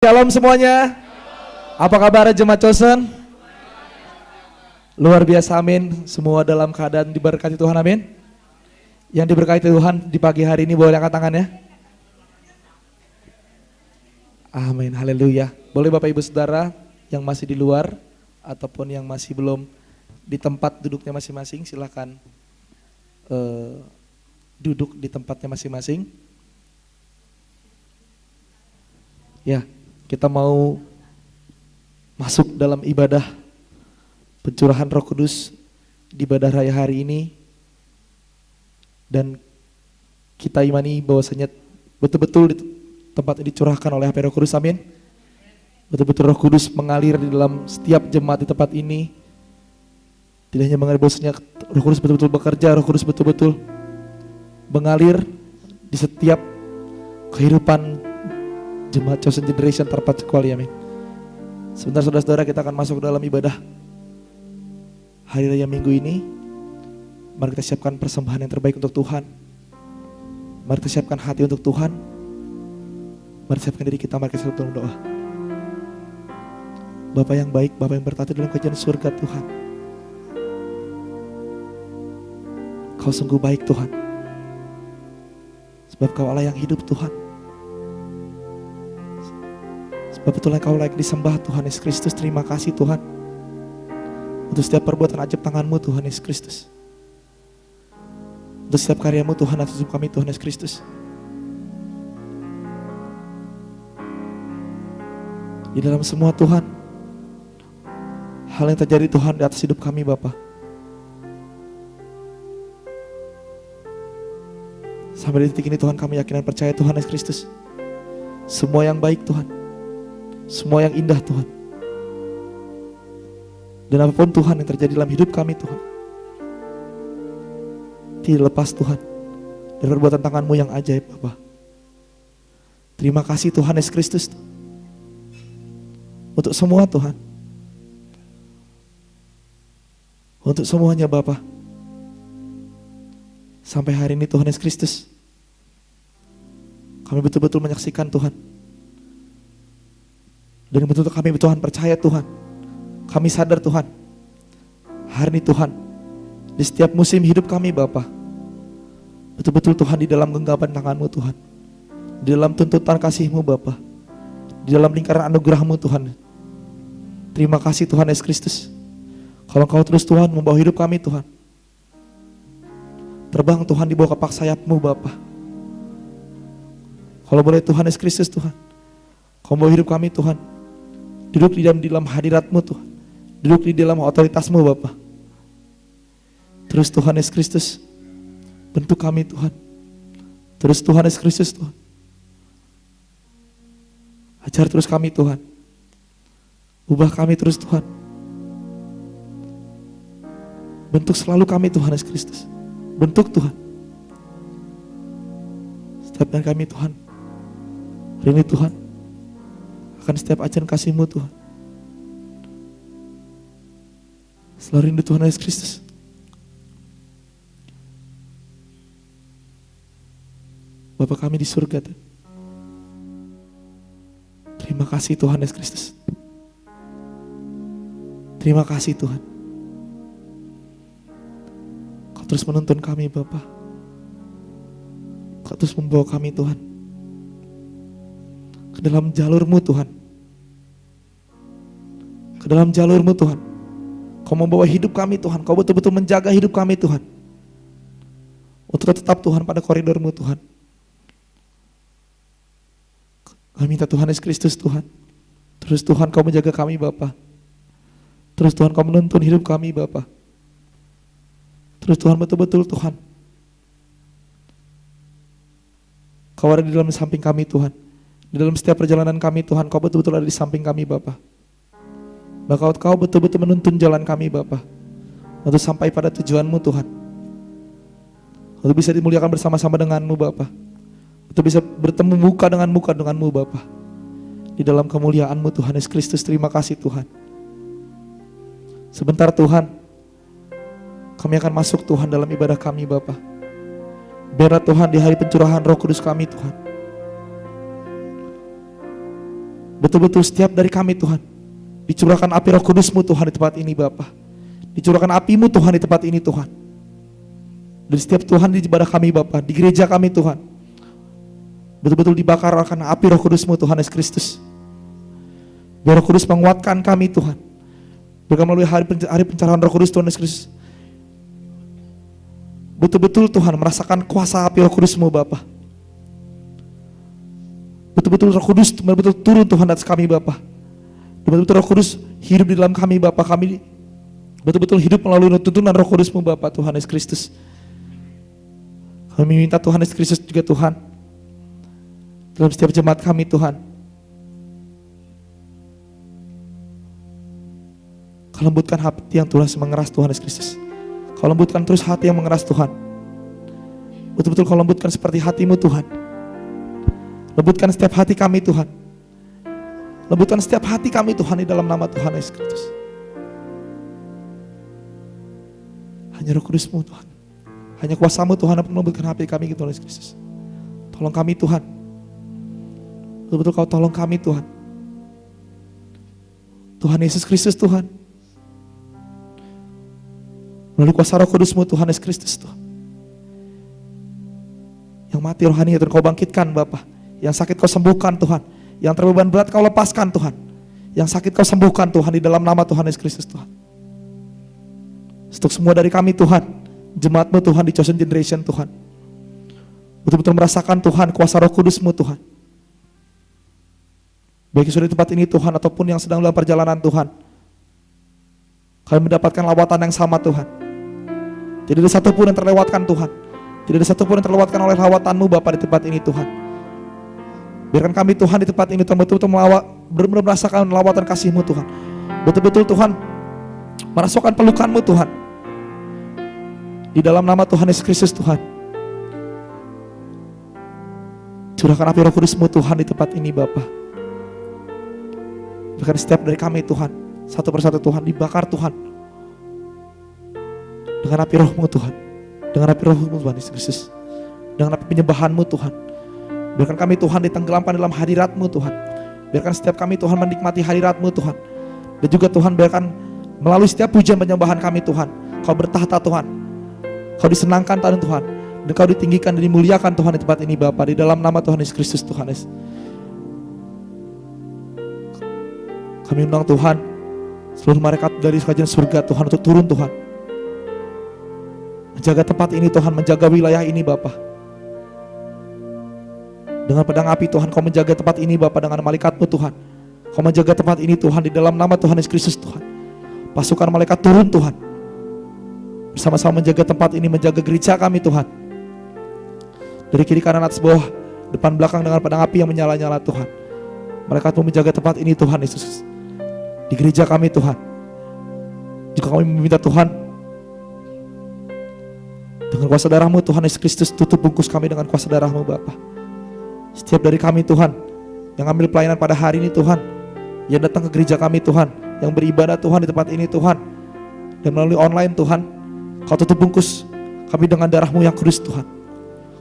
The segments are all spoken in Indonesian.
Shalom semuanya. Apa kabar jemaat Chosen? Luar biasa, amin. Semua dalam keadaan diberkati Tuhan, amin. Yang diberkati Tuhan di pagi hari ini boleh angkat tangannya. Amin, haleluya. Boleh Bapak Ibu Saudara yang masih di luar ataupun yang masih belum di tempat duduknya masing-masing, silakan duduk di tempatnya masing-masing. Ya, kita mau masuk dalam ibadah pencurahan Roh Kudus di ibadah raya hari ini, dan kita imani bahwasanya betul-betul di tempat ini dicurahkan oleh Roh Kudus, amin. Betul-betul Roh Kudus mengalir di dalam setiap jemaat di tempat ini. Tidak hanya mengalir, bahwasanya Roh Kudus betul-betul bekerja, Roh Kudus betul-betul mengalir di setiap kehidupan Jemaat Chosen Generation terkecuali, amin. Sebentar saudara-saudara, kita akan masuk dalam ibadah hari raya minggu ini. Mari kita siapkan persembahan yang terbaik untuk Tuhan. Mari kita siapkan hati untuk Tuhan. Mari siapkan diri kita, mari kita dalam doa. Bapa yang baik, Bapa yang bertata dalam kerajaan surga Tuhan. Kau sungguh baik Tuhan, sebab Kau Allah yang hidup Tuhan. Sebab itulah Kau layak disembah Tuhan Yesus Kristus. Terima kasih Tuhan untuk setiap perbuatan ajaib tangan-Mu Tuhan Yesus Kristus. Untuk setiap karya-Mu Tuhan atas hidup kami Tuhan Yesus Kristus. Di dalam semua Tuhan, hal yang terjadi Tuhan di atas hidup kami Bapa, sampai di titik ini Tuhan kami yakin dan percaya Tuhan Yesus Kristus, semua yang baik Tuhan, semua yang indah Tuhan, dan apapun Tuhan yang terjadi dalam hidup kami Tuhan, tidak lepas Tuhan dari perbuatan tangan-Mu yang ajaib Bapa. Terima kasih Tuhan Yesus Kristus untuk semua Tuhan, untuk semuanya Bapa. Sampai hari ini Tuhan Yesus Kristus, kami betul-betul menyaksikan Tuhan, dan betul-betul kami Tuhan percaya Tuhan, kami sadar Tuhan, hari ini Tuhan, di setiap musim hidup kami Bapa, betul-betul Tuhan di dalam genggaman tangan-Mu Tuhan, di dalam tuntutan kasih-Mu Bapa, di dalam lingkaran anugerah-Mu Tuhan. Terima kasih Tuhan Yesus Kristus, kalau Kau terus Tuhan membawa hidup kami Tuhan, terbang Tuhan di bawah kepak sayap-Mu Bapa. Kalau boleh Tuhan Yesus Kristus Tuhan, Kau membawa hidup kami Tuhan, duduk di dalam hadirat-Mu Tuhan, duduk di dalam otoritas-Mu Bapa. Terus Tuhan Yesus Kristus bentuk kami Tuhan, terus Tuhan Yesus Kristus Tuhan, ajar terus kami Tuhan, ubah kami terus Tuhan, bentuk selalu kami Tuhan Yesus Kristus, bentuk Tuhan setiap yang kami Tuhan. Hari ini Tuhan, akan setiap ajaran kasih-Mu Tuhan, selalu rindu Tuhan Yesus Kristus. Bapa kami di surga Tuhan, terima kasih Tuhan Yesus Kristus. Terima kasih Tuhan, Kau terus menuntun kami Bapa, Kau terus membawa kami Tuhan ke dalam jalur-Mu Tuhan, ke dalam jalur-Mu Tuhan. Kau membawa hidup kami Tuhan, Kau betul-betul menjaga hidup kami Tuhan, untuk tetap Tuhan pada koridor-Mu Tuhan. Kami minta Tuhan Yesus Kristus Tuhan, terus Tuhan Kau menjaga kami Bapa, terus Tuhan Kau menuntun hidup kami Bapa, terus Tuhan betul-betul Tuhan Kau ada di dalam samping kami Tuhan, di dalam setiap perjalanan kami Tuhan, Kau betul-betul ada di samping kami Bapa. Maka Kau betul-betul menuntun jalan kami Bapa, untuk sampai pada tujuan-Mu Tuhan, untuk bisa dimuliakan bersama-sama dengan-Mu Bapa, untuk bisa bertemu muka denganmu Bapa, di dalam kemuliaan-Mu Tuhan Yesus Kristus. Terima kasih Tuhan. Sebentar Tuhan, kami akan masuk Tuhan dalam ibadah kami Bapa. Biarlah Tuhan di hari pencurahan Roh Kudus kami Tuhan, Betul-betul setiap dari kami Tuhan, dicurahkan api Roh Kudus-Mu Tuhan di tempat ini Bapa. Dicurahkan api-Mu Tuhan di tempat ini Tuhan. Dan setiap Tuhan di ibadah kami Bapa, di gereja kami Tuhan, betul-betul dibakar akan api Roh Kudus-Mu Tuhan Yesus Kristus. Biar Roh Kudus menguatkan kami Tuhan. Biar melalui hari pencurahan Roh Kudus Tuhan Yesus Kristus, betul-betul Tuhan merasakan kuasa api Roh Kudus-Mu Bapa. Betul-betul Roh Kudus betul-betul turun Tuhan atas kami Bapa. Betul-betul Roh Kudus hidup di dalam kami Bapa. Kami betul-betul hidup melalui tuntunan Roh Kudus-Mu Bapa Tuhan Yesus Kristus. Kami minta Tuhan Yesus Kristus juga Tuhan, dalam setiap jemaat kami Tuhan, Kau lembutkan hati yang terus mengeras Tuhan Yesus Kristus. Kau lembutkan terus hati yang mengeras Tuhan. Betul-betul Kau lembutkan seperti hati-Mu Tuhan. Lembutkan setiap hati kami Tuhan. Lembutkan setiap hati kami Tuhan di dalam nama Tuhan Yesus Kristus. Hanya Roh Kudus-Mu Tuhan, hanya kuasa-Mu Tuhan dapat melembutkan hati kami Tuhan Yesus Kristus. Tolong kami Tuhan. Betul-betul Kau tolong kami Tuhan. Tuhan Yesus Kristus Tuhan, melalui kuasa Roh Kudus-Mu Tuhan Yesus Kristus Tuhan, yang mati rohani Tuhan Kau bangkitkan Bapa. Yang sakit Kau sembuhkan Tuhan. Yang terbeban berat Kau lepaskan Tuhan. Yang sakit Kau sembuhkan Tuhan di dalam nama Tuhan Yesus Kristus Tuhan. Untuk semua dari kami Tuhan, jemaat-Mu Tuhan di Chosen Generation Tuhan, betul-betul merasakan Tuhan kuasa Roh Kudus-Mu Tuhan. Baik sudah di tempat ini Tuhan ataupun yang sedang dalam perjalanan Tuhan, kami mendapatkan lawatan yang sama Tuhan. Tidak ada satupun yang terlewatkan Tuhan. Tidak ada satupun yang terlewatkan oleh lawatan-Mu Bapa di tempat ini Tuhan. Biarkan kami Tuhan di tempat ini Tuhan betul-betul benar-benar merasakan lawatan kasih-Mu Tuhan. Betul-betul Tuhan merasakan pelukan-Mu Tuhan. Di dalam nama Tuhan Yesus Kristus Tuhan, curahkan api Roh Kudus-Mu Tuhan di tempat ini Bapa. Biarkan setiap dari kami Tuhan, satu persatu Tuhan dibakar Tuhan dengan api Roh-Mu Tuhan. Dengan api Roh-Mu Tuhan Yesus Kristus, dengan api penyembahan-Mu Tuhan. Biarkan kami Tuhan ditenggelamkan dalam hadirat-Mu Tuhan. Biarkan setiap kami Tuhan menikmati hadirat-Mu Tuhan. Dan juga Tuhan biarkan melalui setiap pujian penyembahan kami Tuhan, Kau bertahta Tuhan. Kau disenangkan Tuhan. Dan Kau ditinggikan dan dimuliakan Tuhan di tempat ini Bapa. Di dalam nama Tuhan Yesus Kristus Tuhan Yesus. Kami undang Tuhan seluruh malaikat dari kerajaan surga Tuhan untuk turun Tuhan. Menjaga tempat ini Tuhan, menjaga wilayah ini Bapa. Dengan pedang api Tuhan Kau menjaga tempat ini Bapa, dengan malaikat-Mu Tuhan. Kau menjaga tempat ini Tuhan di dalam nama Tuhan Yesus Kristus Tuhan. Pasukan malaikat turun Tuhan, bersama-sama menjaga tempat ini, menjaga gereja kami Tuhan. Dari kiri kanan atas bawah, depan belakang dengan pedang api yang menyala-nyala Tuhan. Malaikat-Mu menjaga tempat ini Tuhan Yesus. Di gereja kami Tuhan. Juga kami meminta Tuhan, dengan kuasa darah-Mu Tuhan Yesus Kristus, tutup bungkus kami dengan kuasa darah-Mu Bapa. Setiap dari kami Tuhan yang ambil pelayanan pada hari ini Tuhan, yang datang ke gereja kami Tuhan, yang beribadah Tuhan di tempat ini Tuhan, dan melalui online Tuhan, Kau tutup bungkus kami dengan darah-Mu yang kudus Tuhan.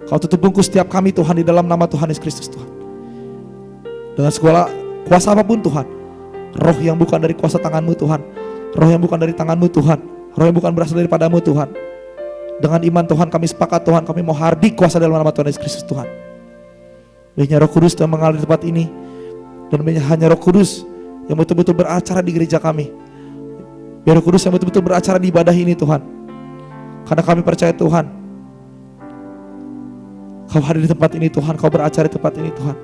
Kau tutup bungkus setiap kami Tuhan di dalam nama Tuhan Yesus Kristus Tuhan. Dengan segala kuasa apapun Tuhan, roh yang bukan dari kuasa tangan-Mu Tuhan, roh yang bukan dari tangan-Mu Tuhan, roh yang bukan berasal daripada-Mu Tuhan. Dengan iman Tuhan kami sepakat Tuhan, kami mau hardik kuasa dalam nama Tuhan Yesus Kristus Tuhan. Biarnya Roh Kudus yang mengalir di tempat ini, dan hanya Roh Kudus yang betul-betul beracara di gereja kami. Biar Roh Kudus yang betul-betul beracara di ibadah ini Tuhan. Karena kami percaya Tuhan, Kau hadir di tempat ini Tuhan, Kau beracara di tempat ini Tuhan.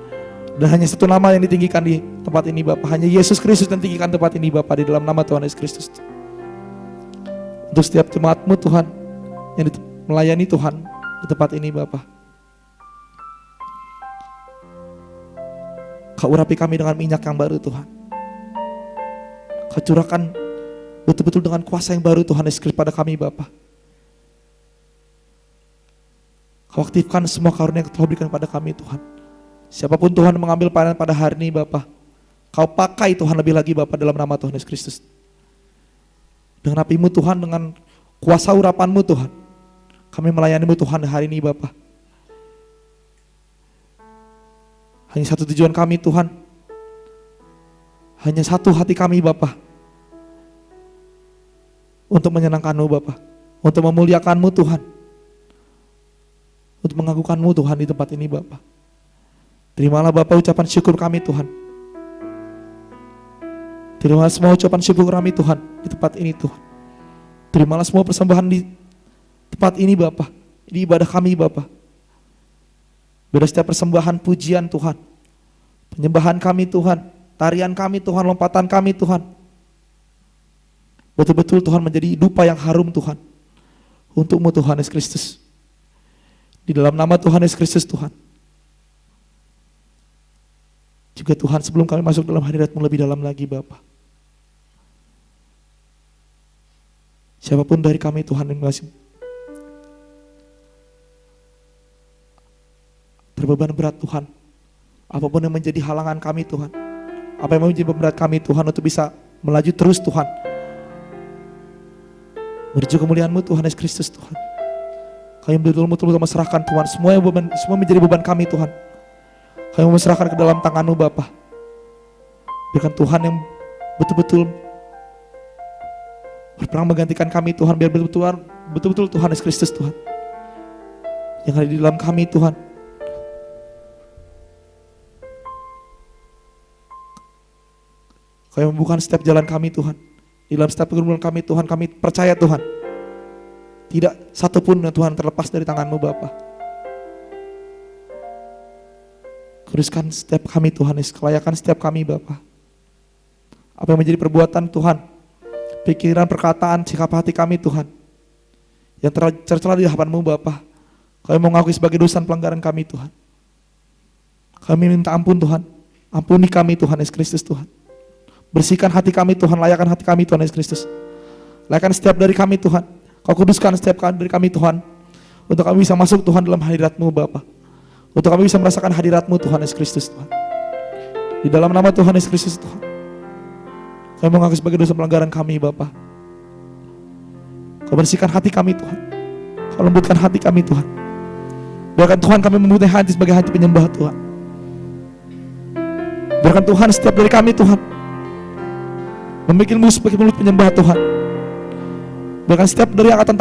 Dan hanya satu nama yang ditinggikan di tempat ini Bapa, hanya Yesus Kristus yang tinggikan tempat ini Bapa, di dalam nama Tuhan Yesus Kristus. Untuk setiap jemaat-Mu Tuhan yang melayani Tuhan di tempat ini Bapa, Kau urapi kami dengan minyak yang baru Tuhan. Kau curahkan betul-betul dengan kuasa yang baru Tuhan Yesus Kristus pada kami Bapa. Kau aktifkan semua karunia yang Kau berikan pada kami Tuhan. Siapapun Tuhan mengambil pelayanan pada hari ini Bapa, Kau pakai Tuhan lebih lagi Bapa dalam nama Tuhan Yesus Kristus. Dengan api-Mu Tuhan, dengan kuasa urapan-Mu Tuhan, kami melayani-Mu Tuhan hari ini Bapa. Hanya satu tujuan kami Tuhan, Hanya satu hati kami Bapa, untuk menyenangkan-Mu Bapa, untuk memuliakan-Mu Tuhan, untuk mengagukan-Mu Tuhan di tempat ini Bapa. Terimalah Bapa ucapan syukur kami Tuhan. Terimalah semua ucapan syukur kami Tuhan di tempat ini Tuhan. Terimalah semua persembahan di tempat ini Bapa, di ibadah kami Bapa. Biar setiap persembahan pujian Tuhan, penyembahan kami Tuhan, tarian kami Tuhan, lompatan kami Tuhan, betul-betul Tuhan menjadi dupa yang harum Tuhan, untuk-Mu Tuhan Yesus Kristus. Di dalam nama Tuhan Yesus Kristus Tuhan. Juga Tuhan sebelum kami masuk dalam hadirat-Mu lebih dalam lagi Bapa, siapapun dari kami Tuhan yang masih terbeban berat Tuhan, apapun yang menjadi halangan kami Tuhan, apa yang menjadi berat kami Tuhan untuk bisa melaju terus Tuhan menuju kemuliaan-Mu Tuhan Yesus Kristus Tuhan. Kami betul-betul menyerahkan Tuhan semua menjadi beban kami Tuhan. Kami menyerahkan ke dalam tangan-Mu Bapa. Biarkan Tuhan yang betul-betul berperang menggantikan kami Tuhan, biar betul-betul Tuhan Yesus Kristus Tuhan yang ada di dalam kami Tuhan. Kami membuka setiap jalan kami Tuhan. Di dalam setiap pergumulan kami Tuhan, kami percaya Tuhan, tidak satupun Tuhan terlepas dari tangan-Mu Bapa. Kuduskan setiap kami Tuhan, kelayakan setiap kami Bapa. Apa yang menjadi perbuatan Tuhan, pikiran, perkataan, sikap hati kami Tuhan, yang tercela di hadapan-Mu Bapa, kami mengakui sebagai dosa pelanggaran kami Tuhan. Kami minta ampun Tuhan, ampuni kami Tuhan Yesus Kristus Tuhan. Bersihkan hati kami Tuhan, layakan hati kami Tuhan Yesus Kristus. Layakan setiap dari kami Tuhan, Kau kuduskan setiap dari kami Tuhan, untuk kami bisa masuk Tuhan dalam hadirat-Mu Bapa, untuk kami bisa merasakan hadirat-Mu Tuhan Yesus Kristus Tuhan. Di dalam nama Tuhan Yesus Kristus Tuhan, kami mengaku sebagai dosa pelanggaran kami Bapa. Kau bersihkan hati kami Tuhan, Kau lembutkan hati kami Tuhan. Biarkan Tuhan kami mempunyai hati sebagai hati penyembah Tuhan. Biarkan Tuhan setiap dari kami Tuhan membuat mulut sebagai mulut penyembah Tuhan. Biarkan setiap dari angkat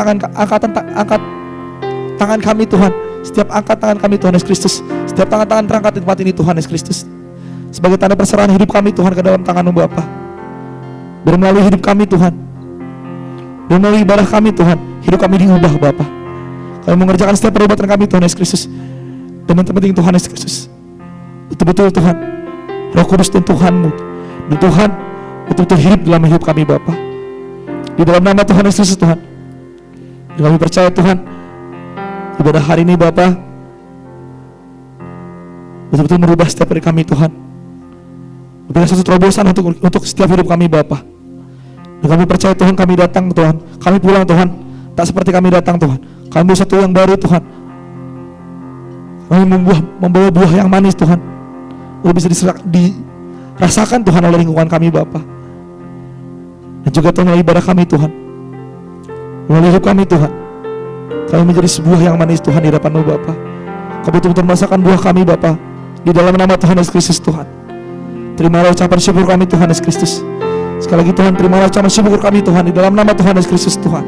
tangan kami Tuhan, setiap angkat tangan kami Tuhan Yesus Kristus, setiap tangan-tangan terangkat di tempat ini Tuhan Yesus Kristus, sebagai tanda perserahan hidup kami Tuhan ke dalam tangan-Mu Bapa. Biar melalui hidup kami Tuhan, biar melalui ibadah kami Tuhan, hidup kami diubah Bapa. Kami mengerjakan setiap perbuatan kami Tuhan Yesus Kristus, dan yang terpenting Tuhan Yesus Kristus, betul-betul Tuhan, Roh Kudus dan Tuhan-Mu, dan Tuhan betul-betul hidup dalam hidup kami Bapa. Di dalam nama Tuhan Yesus Tuhan, dan kami percaya Tuhan, ibadah hari ini Bapa betul-betul merubah setiap dari kami Tuhan, memberikan satu terobosan untuk setiap hidup kami Bapa. Dan kami percaya Tuhan, kami datang Tuhan, kami pulang Tuhan, tak seperti kami datang Tuhan. Kami satu yang baru Tuhan. Kami membawa buah yang manis Tuhan, untuk bisa dirasakan Tuhan oleh lingkungan kami Bapa. Dan juga Tuhan melalui ibadah kami Tuhan, melalui hidup kami Tuhan, kami menjadi sebuah yang manis Tuhan di hadapan-Mu Bapa. Kau betul-betul merasakan buah kami Bapa, di dalam nama Tuhan Yesus Kristus Tuhan. Terimalah ucapan syukur kami Tuhan Yesus Kristus. Sekali lagi Tuhan, terimalah ucapan syukur kami Tuhan, di dalam nama Tuhan Yesus Kristus Tuhan.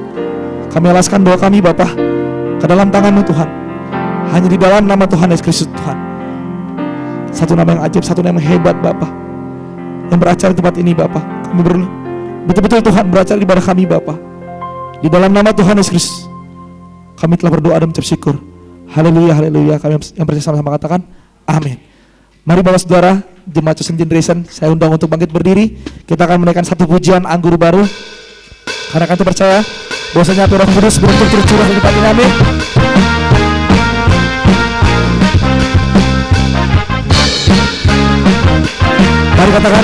Kami alaskan doa kami Bapa ke dalam tangan-Mu Tuhan, hanya di dalam nama Tuhan Yesus Kristus Tuhan. Satu nama yang ajaib, satu nama yang hebat Bapa, yang beracara di tempat ini Bapa. Kami betul-betul Tuhan beracara di ibadah kami Bapa. Di dalam nama Tuhan Yesus Kristus kami telah berdoa dan mengucap syukur. Haleluya, haleluya. Kami yang percaya sama-sama katakan amin. Mari Bapak Saudara, Jemaat Chosen Generation, saya undang untuk bangkit berdiri. Kita akan menaikkan satu pujian anggur baru, karena kami percaya bahwasanya Roh Kudus betul-betul tercurah di tempat ini. Amin. Mari katakan,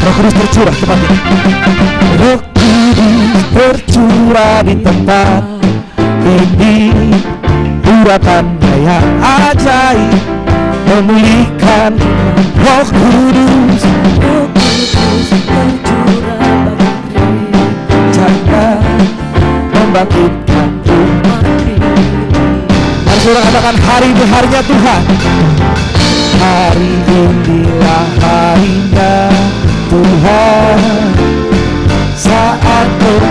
Roh Kudus tercurah di tempat ini. Roh Kudus tercurah di tempat ini, urapannya yang ajaib memulihkan. Roh Kudus tercurah jaga membangkitkan umat ini. Mari saudara katakan, hari ini harinya Tuhan. Hari inilah harinya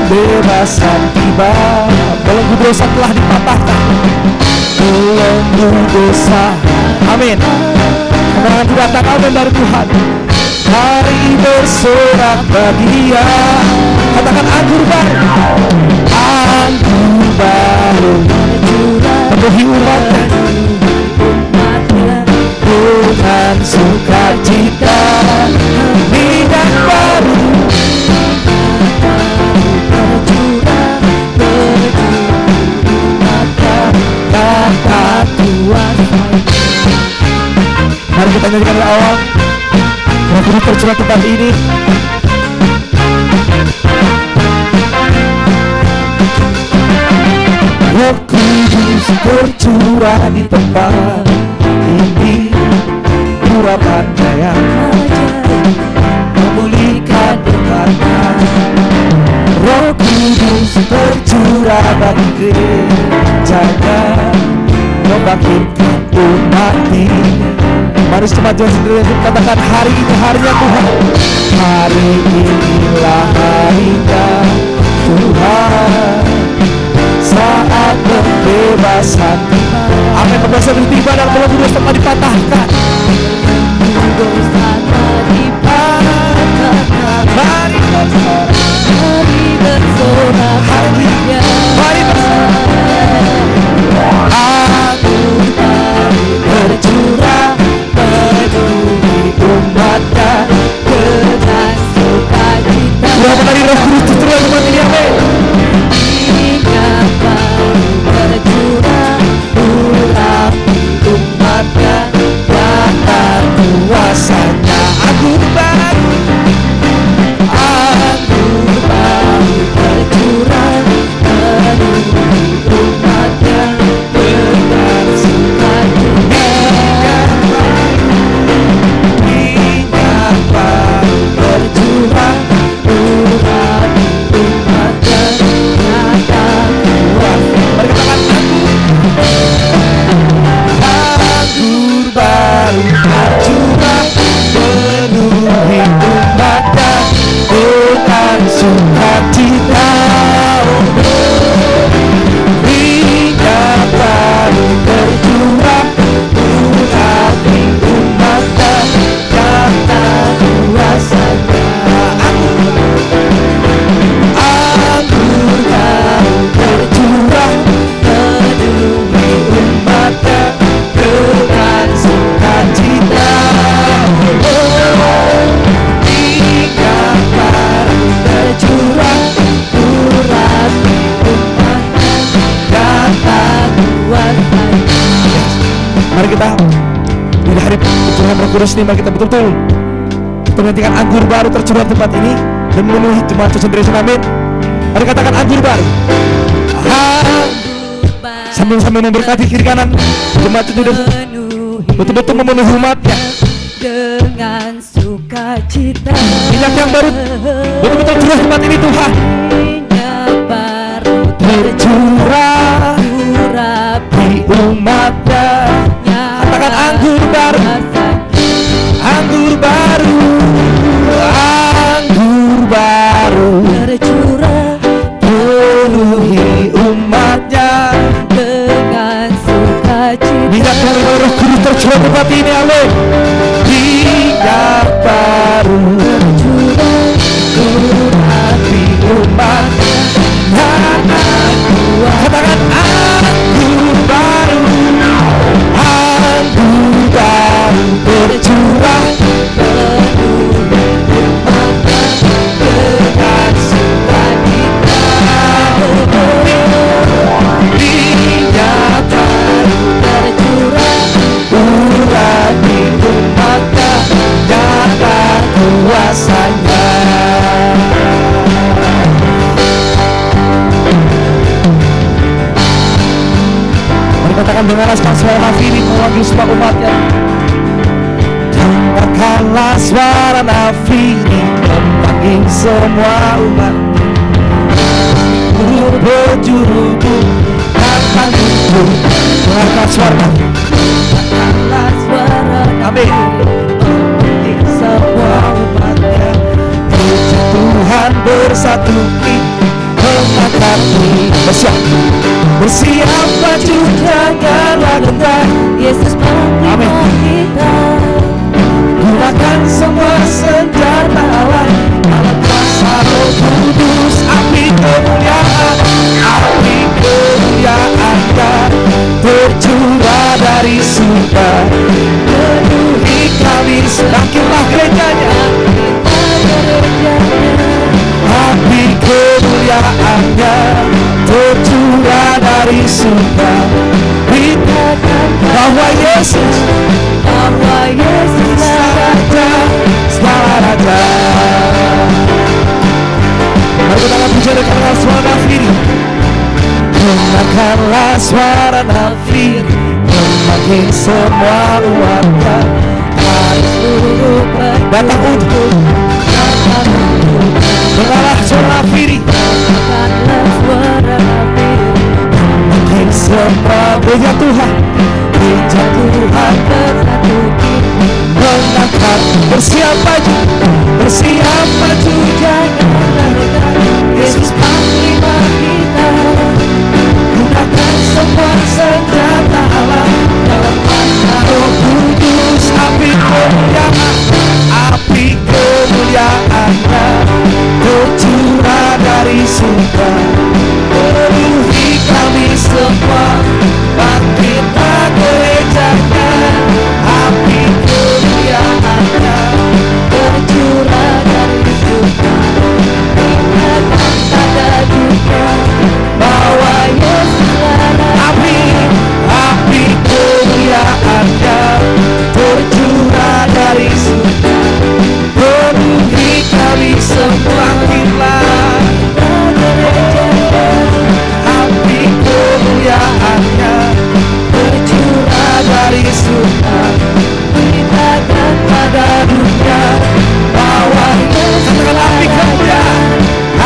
pembebasan tiba. Belenggu dosa telah dipatahkan, belenggu dosa. Amin. Kemenangan datang, amin, dari Tuhan. Hari bersorak bagi Dia. Katakan anggur baru, anggur baru penuhi umatnya dengan sukacita. Minyak baru kata Tuhan. Mari kita nyanyikan dari awal. Roh Kudus tercurah tempat ini. Roh Kudus tercurah di tempat ini. Urapan Daya memulihkan berkata. Roh Kudus tercurah bagi gereja-Nya, membangkitkan umat ini. Mari cepat Tuhan sendiri katakan, hari ini harinya Tuhan. Hari inilah harinya Tuhan, saat pembebasan. Amin. Pembebasan itu tiba dan belenggu dosa telah dipatahkan. Mari bersorak, haleluya. Mari bersorak, anggur baru bercurah penuhi umat-Nya dengan sukacita. Berapa kali Roh Kudus turun tempat ini, amin. Minyak baru bercurah, urapi umat-Nya dengan kuasa-Nya. Anggur baru, anggur baru bercurah penuhi umat-Nya dengan sukacita. Minyak baru bercurah, urapi umat-Nya dengan kuasa. Mari katakan anggur baru bercurah penuhi umat-Nya dengan sukacita. Minyak baru bercurah, urapi umat-Nya dengan kuasa-Nya. Anggur baru bercurah penuhi umat-Nya dengan sukacita. Minyak baru bercurah, urapi umat-Nya dengan kuasa-Nya. Mari kita di hari pencurahan Roh Kudus ini, mari kita betul-betul menghentikan anggur baru tercurah tempat ini dan memenuhi jemaat sendiri. Amin. Mari katakan anggur baru. Sambil memberkati kiri kanan jemaat itu betul-betul memenuhi umat-Nya dengan sukacita. Minyak yang baru betul-betul curah tempat ini, Tuhan. Minyak baru Tercurah urapi di umat-Nya. Katakan anggur baru, anggur baru, anggur baru tercurah penuhi umat-Nya dengan sukacita. minyak dari Roh Kudus tercurah tempat ini, amin. Minyak baru Tercurah urapi umat-Nya. Katakan anggur baru, anggur baru tercurah penuhi umat-Nya dengan sukacita. Minyak baru tercurah urapi umat-Nya dengan kuasa-Nya. Mari katakan dengarlah suara Nafiri memanggil semua umat-Nya. Dengarkanlah suara Nafiri memanggil semua umat. Guru berjuru datang itu. Dengarkan suara Nafiri. Dengarkanlah suara Amin. Memanggil semua umat-Nya. Gereja Tuhan bersatu, dari surga, beritakan bahwa Yesus Raja, segala raja. Mari kita akan bicara dengan suara nafiri. Dengarkanlah suara nafiri, memakai semua warga, datang untuk dengarlah suara nafiri, memakai semua gereja Tuhan, mengangkat, bersiap maju, jangan Yesus panglima kita, gunakan semua senjata Allah dalam mata Roh Kudus, api kemuliaan-Nya tercurah dari surga, penuhi kami semua, bangkitlah gereja-Nya, api kemuliaan-Nya tercurah dari surga, ingatkan tanda dunia bahwa Yesus api kemuliaan-Nya tercurah dari surga, penuhi kami semua, api kemuliaan-Nya tercurah dari surga, beritakan pada dunia bahwa Yesus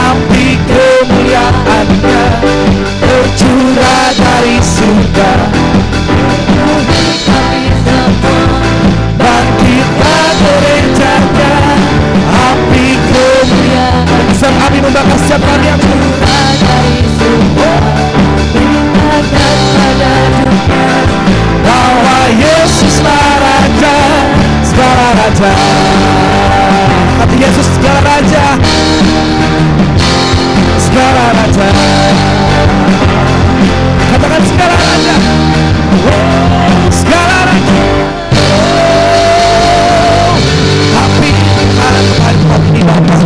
api kemuliaan-Nya tercurah dari surga, penuhi kami semua, bangkitlah gereja-Nya, api kemuliaan. Sang api membakar setiap kami yang tercurah dari surga, beritakan pada dunia bahwa Yesuslah Raja, segala raja. Kata Yesus segala raja, segala raja. Katakan segala raja, segala raja. Tapi ini Bapa,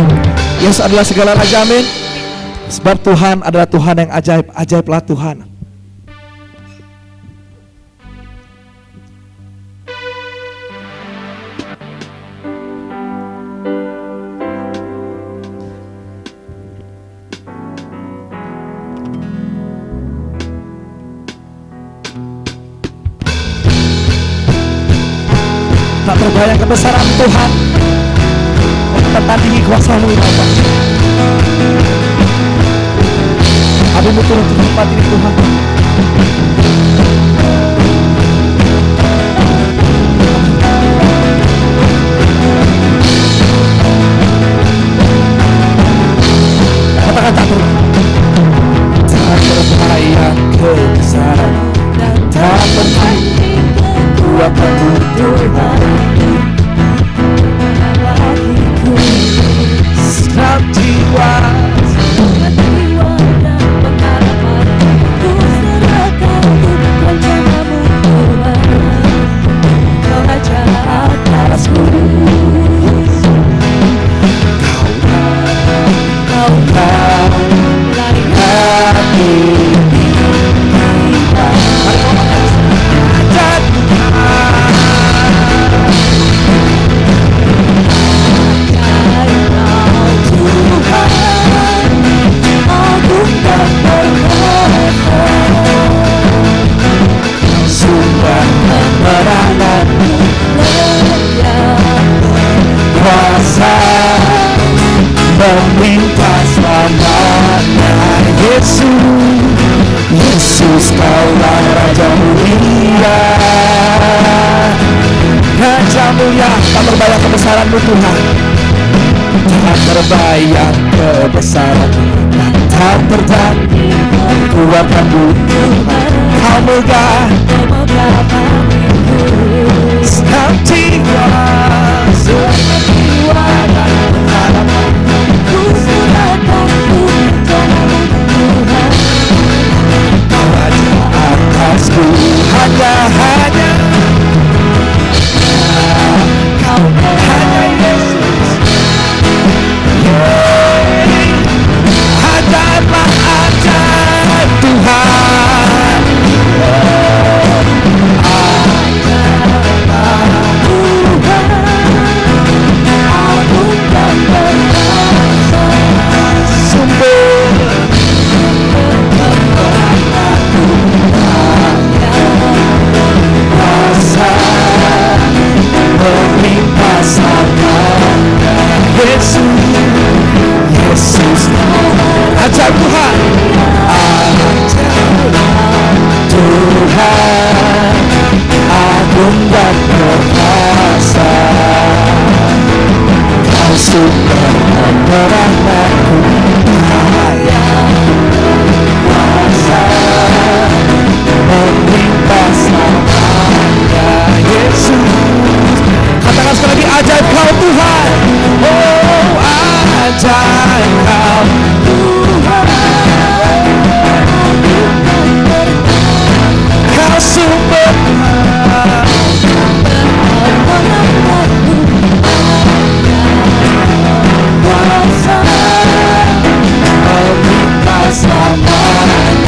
Yesus adalah segala raja, amin. Sebab Tuhan adalah Tuhan yang ajaib, ajaiblah Tuhan. Tak terbayang kebesaran Tuhan tertandingi kuasa-Mu ya Bapa. Apimu turun di tempat ini Tuhan. Katakan tak terbayang kebesaran dan tak tertandingi kuasa-Mu Tuhan. Segenap jiwa dan pengalaman ku serahkan untuk rencana-Mu Tuhan. Kau Raja atasku, Kau lari hati kita. Kuasa meminta selamanya Yesus, Yesus Kaulah Raja mulia, Raja mulia. Tak terbayang kebesaran-Mu Tuhan, tak terbayang kebesaran-Mu, tak terjadi kekuatan-Mu Tuhan. Kau megah segenap jiwa, segenap jiwa dan harapan ku serahkan untuk rencana-Mu Tuhan. Kau Raja atasku, hanya Kau hanya Yesus. Ajaiblah ajaib Tuhan. Yesus, ajaib Tuhan, Tuhan, agung dan perkasa. Kau sumber peneranganku, cahaya kuasa melimpah selamanya. Yesus, katakan sekali lagi, ajaib Kau Tuhan. Oh, ajaib Kau Tuhan, Kau sumber kuasa melimpah selamanya.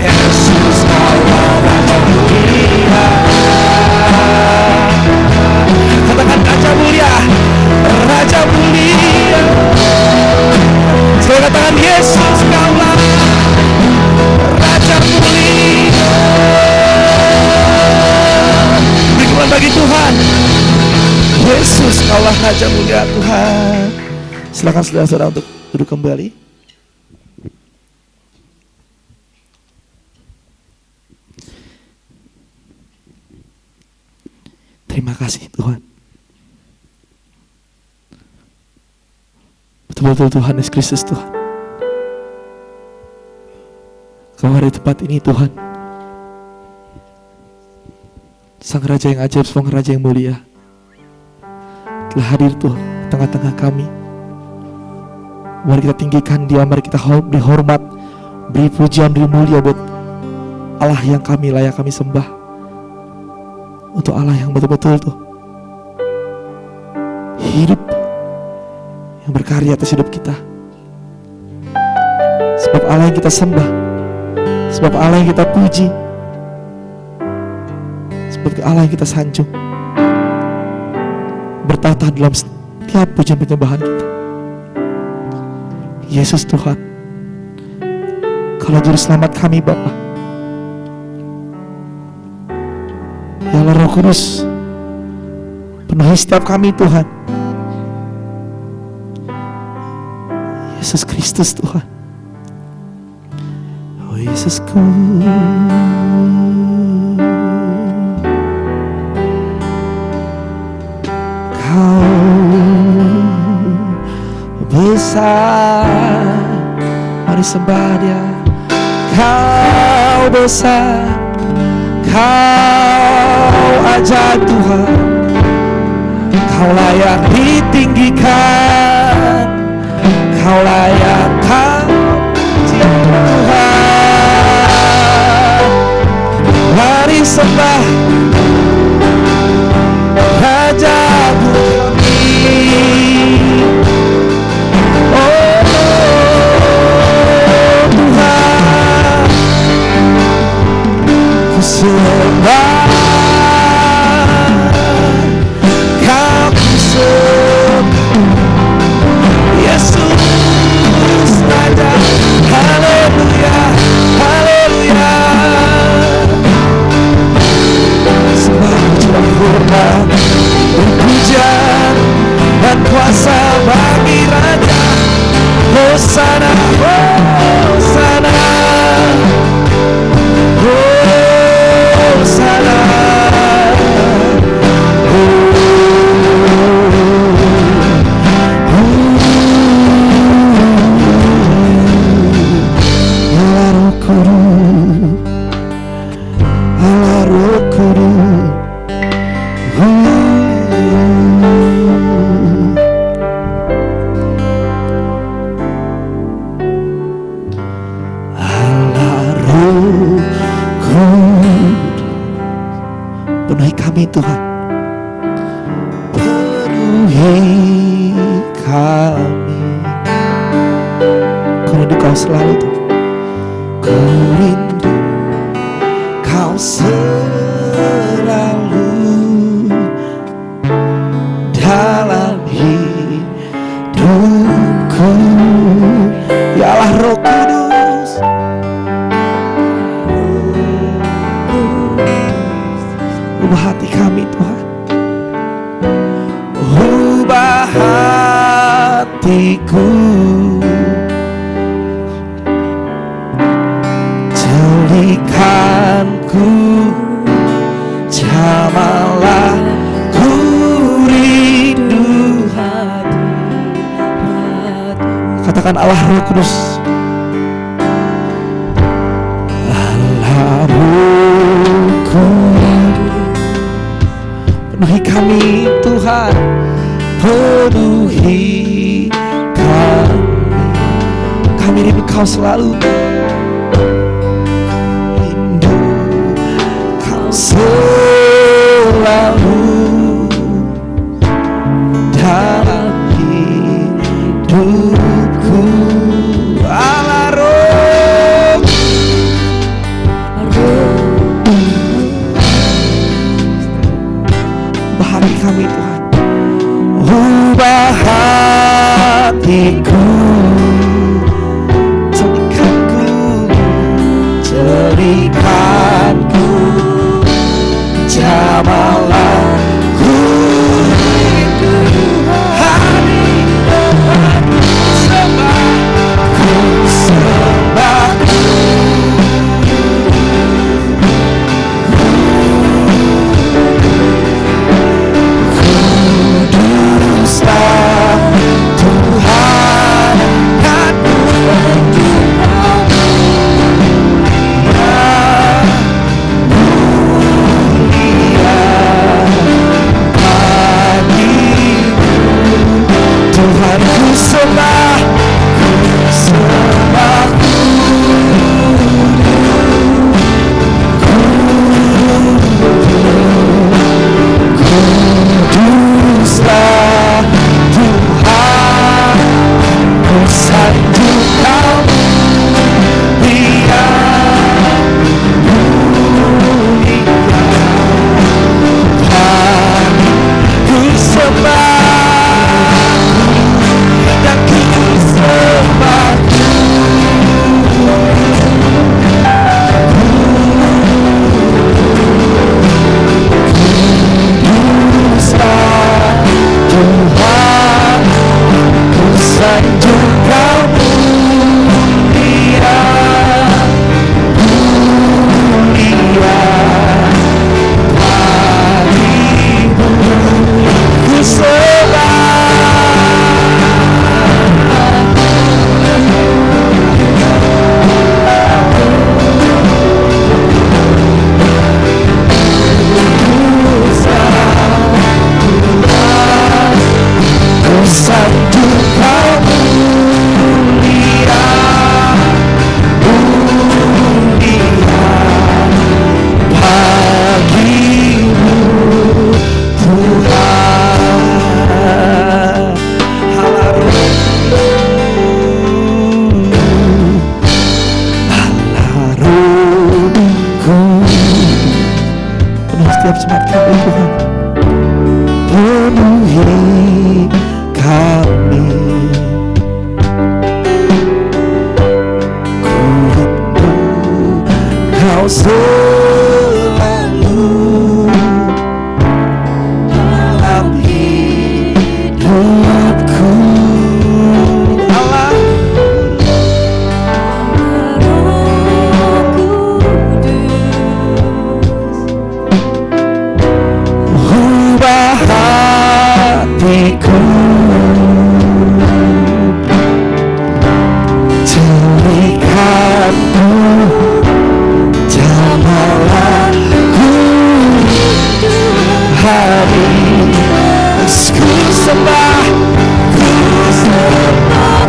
Yesus, Kaulah Raja mulia. Katakan Raja mulia, Raja mulia. Sekali katakan, Yesus, Kaulah Raja mulia. Berikan bagi Tuhan. Yesus, Kaulah Raja mulia Tuhan. Silakan saudara-saudara untuk duduk kembali. Terima kasih Tuhan. Betul-betul Tuhan Yesus Kristus Tuhan. Kau ada di tempat ini Tuhan. Sang Raja yang ajaib, Sang Raja yang mulia telah hadir Tuhan di tengah-tengah kami. Mari kita tinggikan Dia, mari kita beri hormat, beri pujian, beri mulia buat Allah yang layak kami sembah. Untuk Allah yang betul-betul tuh hidup, yang berkarya atas hidup kita. Sebab Allah yang kita sembah, sebab Allah yang kita puji, sebab Allah yang kita sanjung, bertata dalam setiap pujian penyembahan kita. Yesus Tuhan, Kaulah Juru Selamat kami Bapa. Ya Allah Roh Kudus, penuhi setiap kami Tuhan. Yesus Kristus Tuhan. Oh Yesusku, Kau besar, mari sembah Dia. Kau besar, Kau ajaib Tuhan, Kau layak ditinggikan, Kau layak Kau Tuhan. Mari sembah Raja kami. Oh Tuhan, ku sembah Kau, ku sembah Yesus Raja. Haleluya, haleluya. Sembah pujian hormat, pujian dan kuasa bagi Raja. Hosana, Hosana, Hosana. Allah Roh Kudus, Allah Roh Kudus. Penuhi kami Tuhan, penuhi kami. Ku rindu Kau selalu Tuhan, ku rindu Kau selalu dalam hidupku. Ya Allah Roh Kudus, ubah hati kami Tuhan, ubah hatiku, jadikanku jamalah ku rindu. Katakan Allah Roh Kudus. Allah Roh Kudus, penuhi kami Tuhan, penuhi kami. Kami rindu Kau selalu, rindu Kau selalu dalam hidupku. Allah Roh, ubah hati kami Tuhan, ubah hatiku, jadikanku jamalah ku rindu. Hari depan ku sembah, kuduslah Tuhan, dan Tuhan ku sembah, kuduslah Tuhan, ku sanjung Kau mulia, ku sembah dan ku sembah. Kuduslah Tuhan, ku sanjung Kau mulia, mulia bagimu, ku sanjung Kau mulia, mulia bagimu Tuhan. Allah Rohku, penuh setiap jemaat kami Tuhan, penuhi kami, ku rindu Kau selalu dalam hidupku. Allah, ubah hatiku, jadikanku jamalah ku hari, ku sembah, ku sembah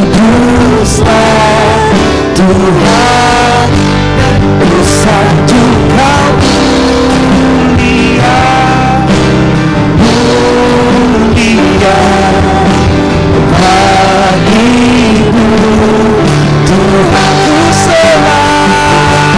kuduslah Tuhan, dan ku sanjung Kau mulia, mulia bagimu Tuhan, ku sembah.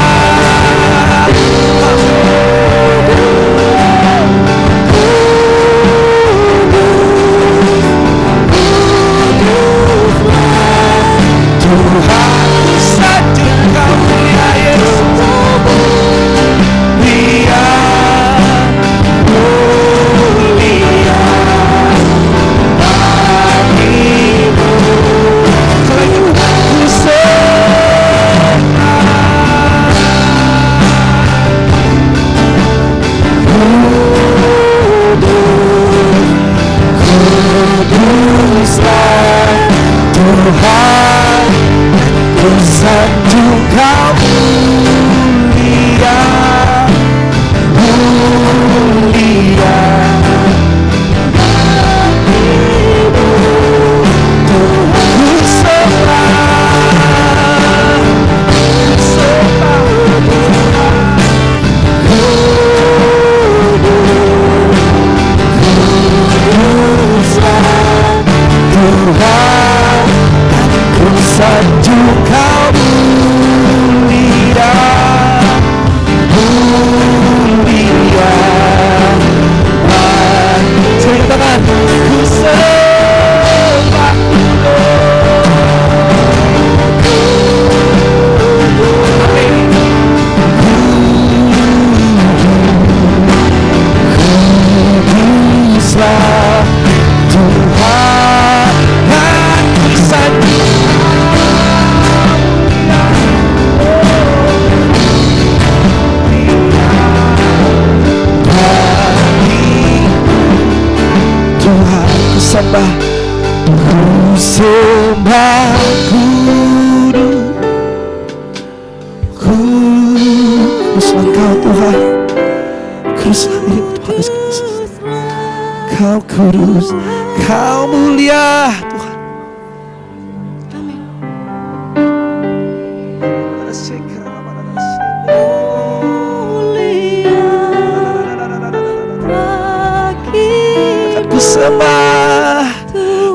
Kuduslah Engkau Tuhan, kuduslah dirimu Tuhan Yesus Kristus. Kau kudus, Kau mulia Tuhan. Akan ku sembah,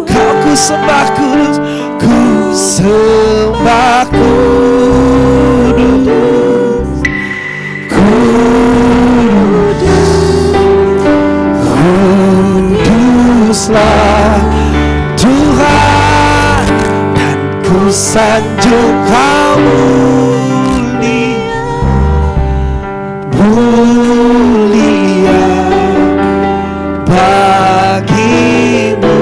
Kau ku sembah kudus, ku sembah kudus, kuduslah Tuhan, dan ku sanjung Kau mulia bagimu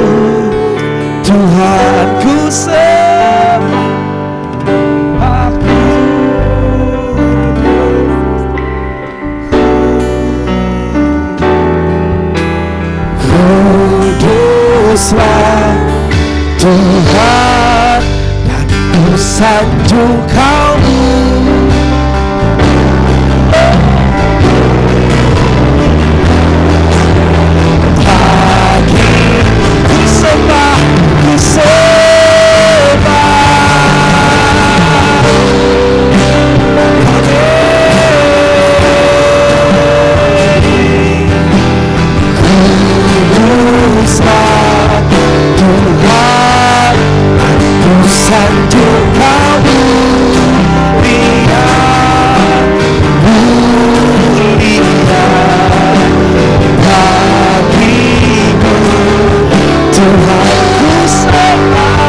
Tuhan, ku sembah kuduslah Tuhan, dan ku sanjung Kau sanjung Kau mulia, mulia bagimu Tuhan, ku sembah.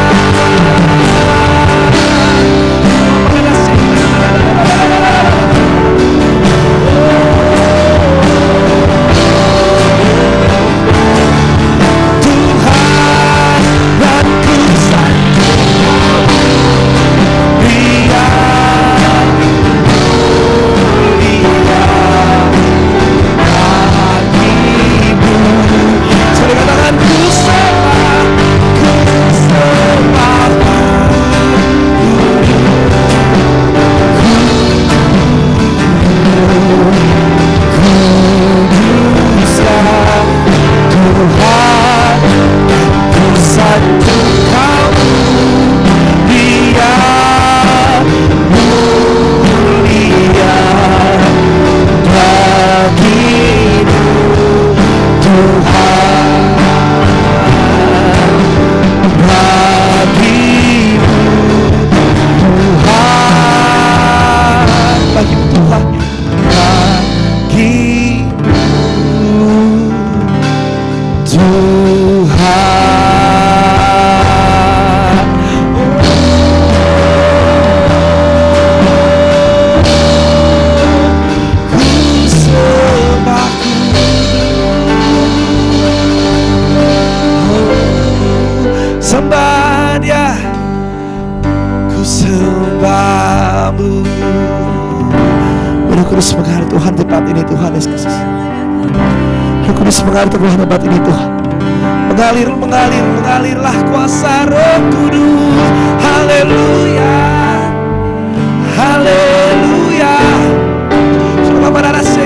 Sembah Dia, ku sembahmu. Roh Kudus mengalir Tuhan tempat ini Tuhan Yesus Kristus. Roh Kudus mengalir Tuhan tempat ini Tuhan. Mengalir, mengalir, mengalirlah kuasa Roh Kudus. Haleluya, haleluya. Sudah pada rasa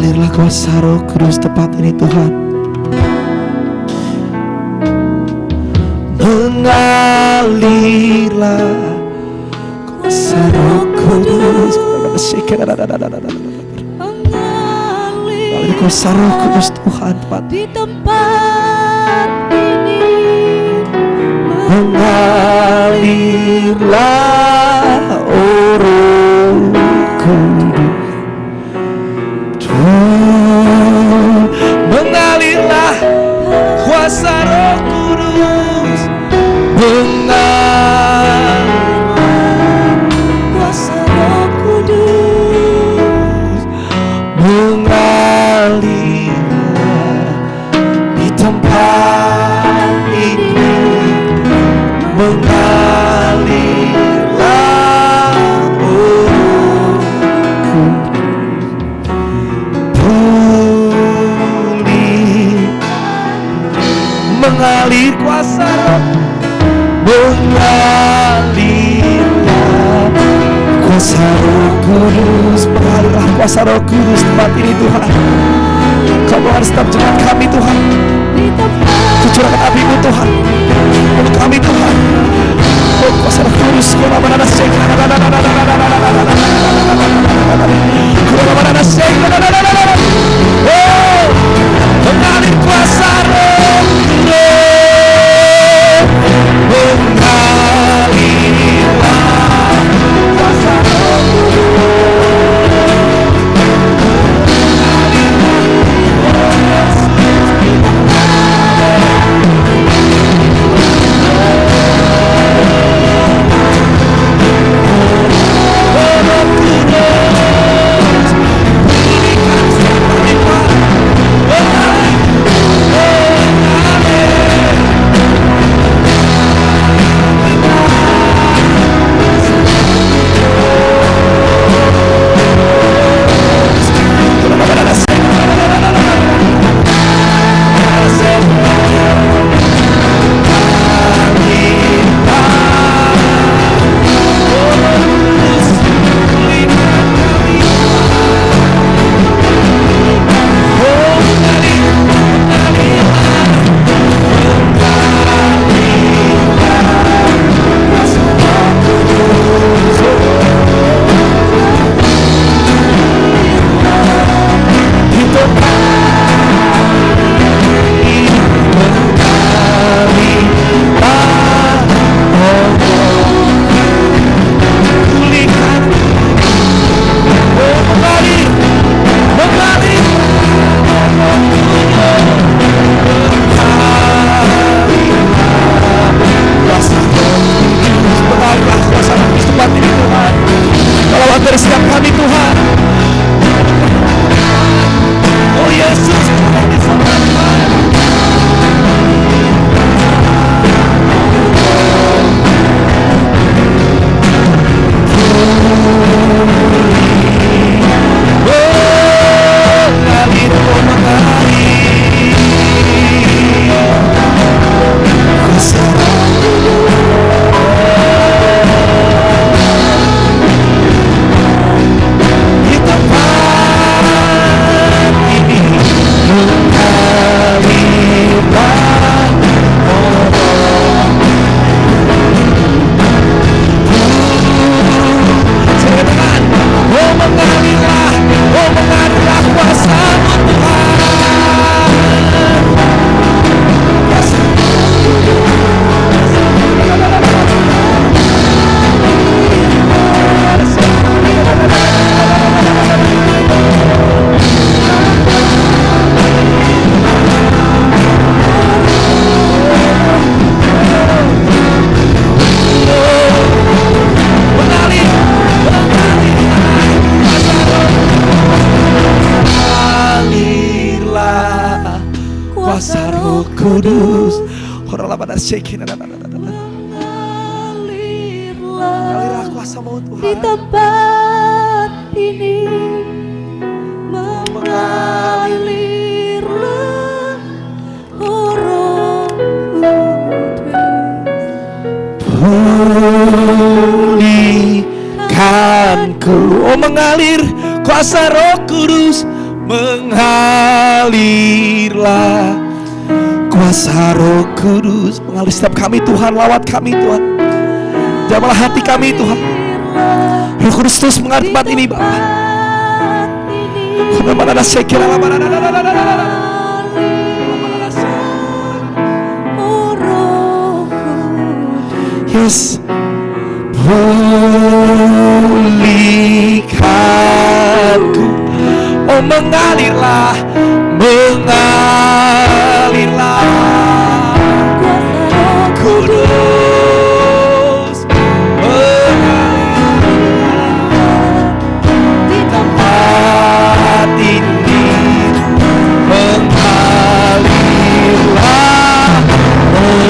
Mengalirlah kuasa Roh Kudus tempat ini Tuhan. Mengalirlah kuasa Roh Kudus. Mengalir kuasa Roh Kudus Tuhan tempat di tempat ini. Mengalirlah Roh Kudus. Mengalirlah kuasa Roh Kudus. Mengalirlah Kuasa Roh Kudus. Mengalirlah di tempat ini. Mengalirlah Roh Kudus. Mengalir kuasa Roh. Mengalirlah kuasa Roh Kudus. Mengalirlah kuasa Roh Kudus tempat ini Tuhan. Kamu harus tetap jemaat kami Tuhan. Di tempat Curahkan api-Mu Tuhan untuk kami Tuhan. Oh kuasa Roh Kudus. Oh mengalir kuasa Roh Kudus. Mengalirlah kuasa Roh Kudus. Mengalirlah kuasa-Mu di Tuhan. tempat ini. Mengalirlah Roh Pulihkanku. Oh mengalir kuasa Roh Kudus. mengalirlah kuasa Roh Kudus. Mengalir setiap kami Tuhan, lawat kami Tuhan, jamahlah hati kami Tuhan. Roh Kudus terus mengalir tempat ini Bapa. Yes, pulihkanku, oh mengalirlah, mengalirlah Kudus, mengalirlah di tempat ini, mengalirlah, oh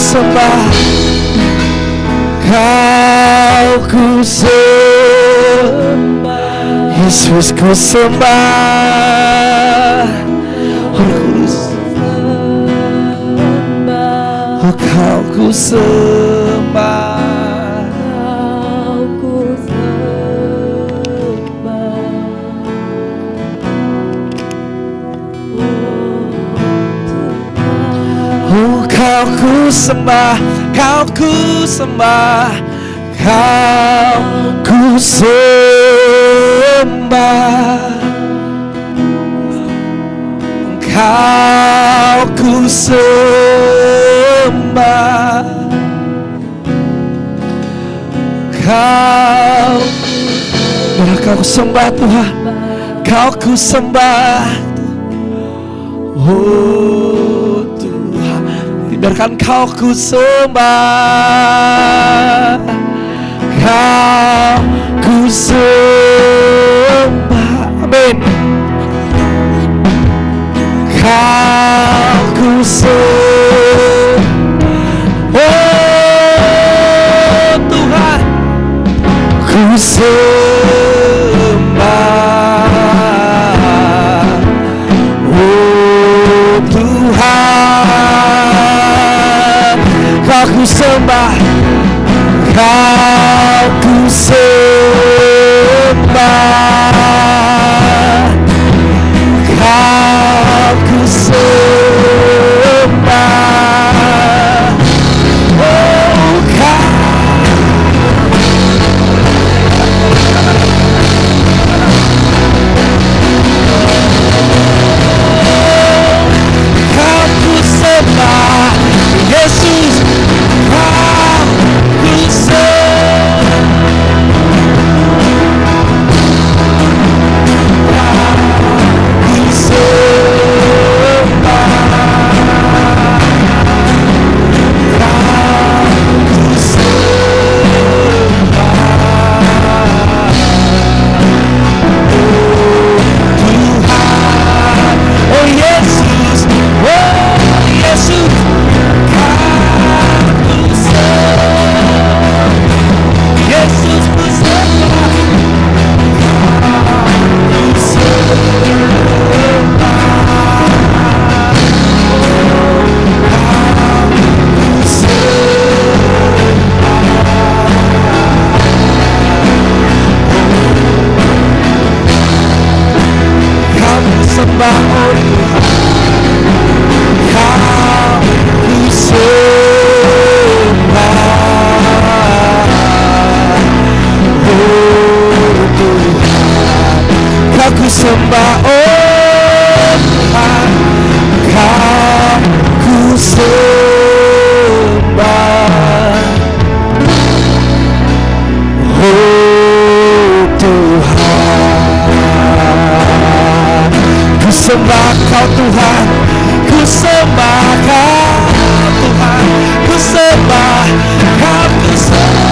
sembah, Kau ku sembah, Yesus ku sembah, Roh Kudus, oh Kau ku sembah. Oh Kau ku sembah, Kau ku sembah, Kau ku sembah, Kau ku sembah, Kau, biarlah Kau ku sembah Tuhan, Kau ku sembah. Oh Tuhan, biarkan Kau ku sembah, Kau ku sembah, amin. Kau ku sembah, oh Tuhan, ku sembah, oh Tuhan, Kau ku sembah, Kau ku sembah, Kau ku sembah, oh Kau ku sembah, Yesus, Kau ku sembah, oh Tuhan, Kau ku sembah, oh Tuhan, ku sembah Kau Tuhan, ku sembah Kau Tuhan, ku sembah Kau, ku sembah.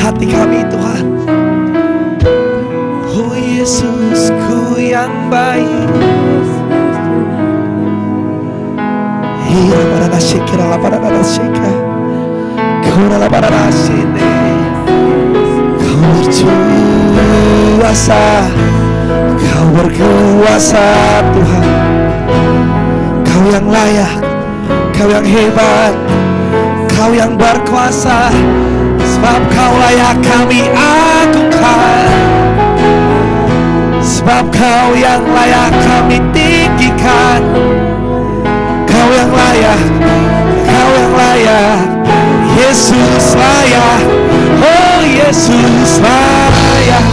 hati kami Tuhan. Oh Yesusku yang baik. Hira pada syikira la pada syika. Kau la pada sini. Kau berkuasa. Kau berkuasa Tuhan. Kau yang layak. Kau yang hebat. Kau yang berkuasa. Sebab Kau layak kami agungkan. Sebab Kau yang layak kami tinggikan. Kau yang layak, Kau yang layak. Yesus layak. Oh Yesus layak.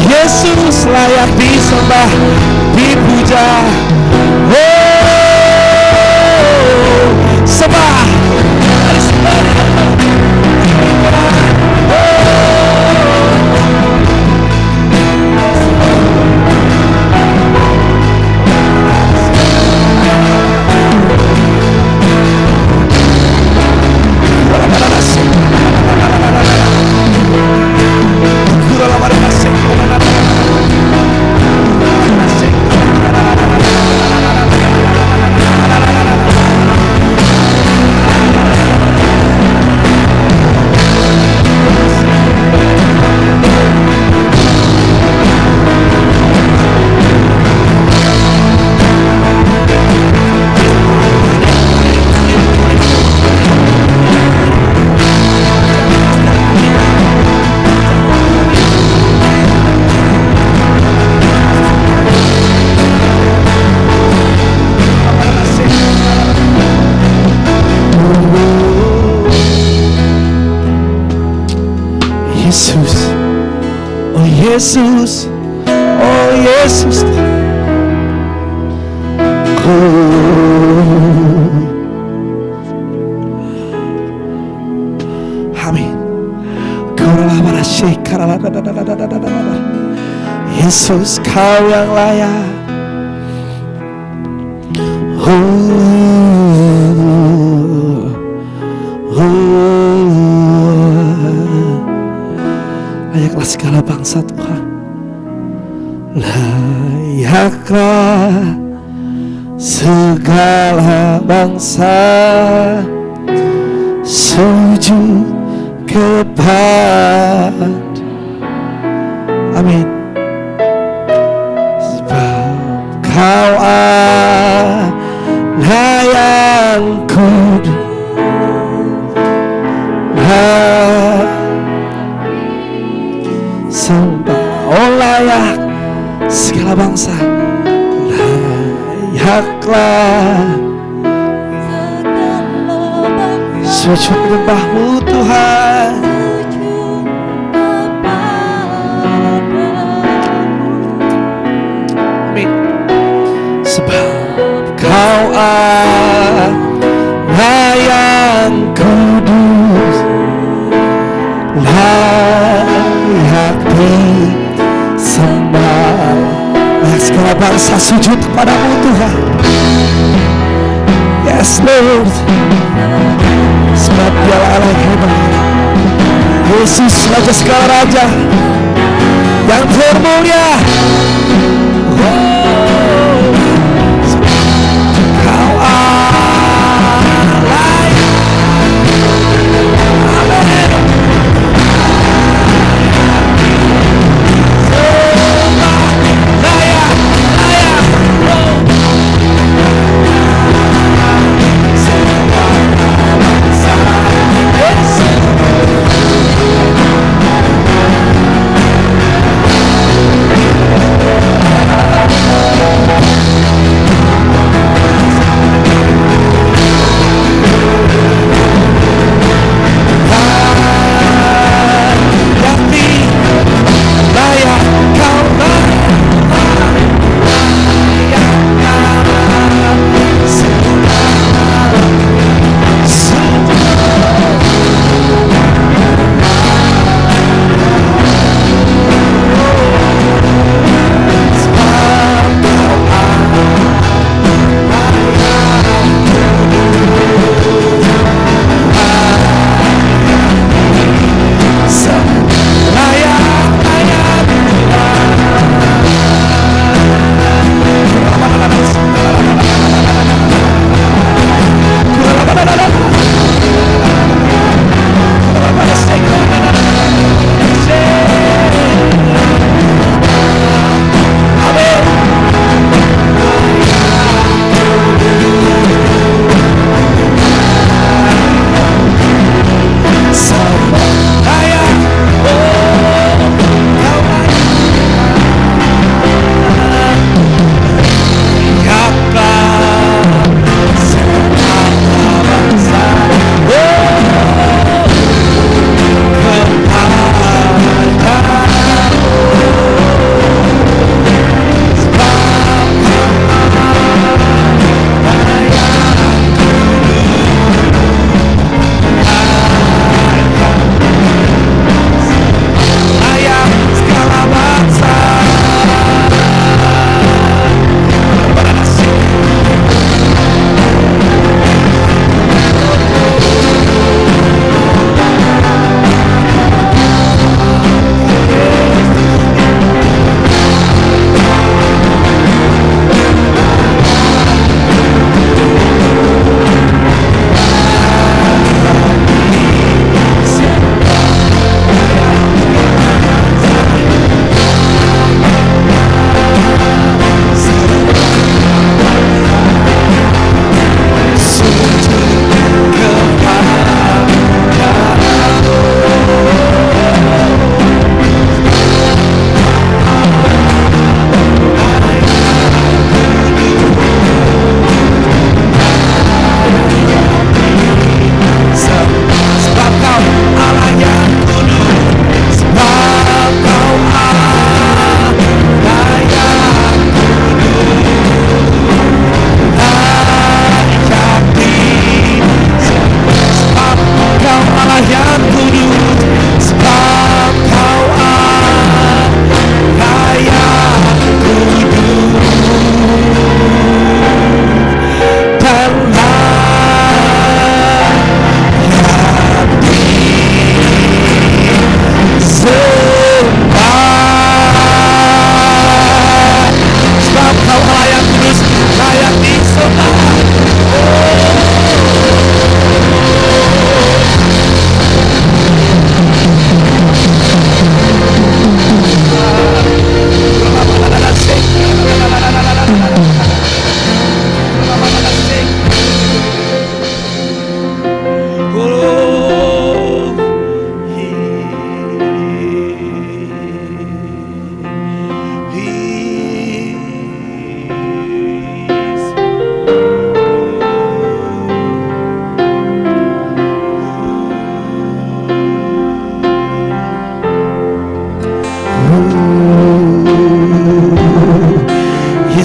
Yesus layak disembah, dipuja. Oh sembah. Yesus, oh Yesus, amin. Yesus, Kau yang layak. Layaklah segala bangsa Tuhan. Layaklah segala bangsa sujud kepada. Amin. Sebab Kau Allah yang kudus. Sembah, oh layak segala bangsa. Layaklah sujud menyembah-Mu Tuhan. Amin. Sebab Kau Allah yang kudus, layak disembah. Layak segala bangsa sujud kepadamu Tuhan. Yes Lord. Sebab Dialah Allah yang hebat. Yesus Raja segala raja yang termulia. Kau Allah. Amin.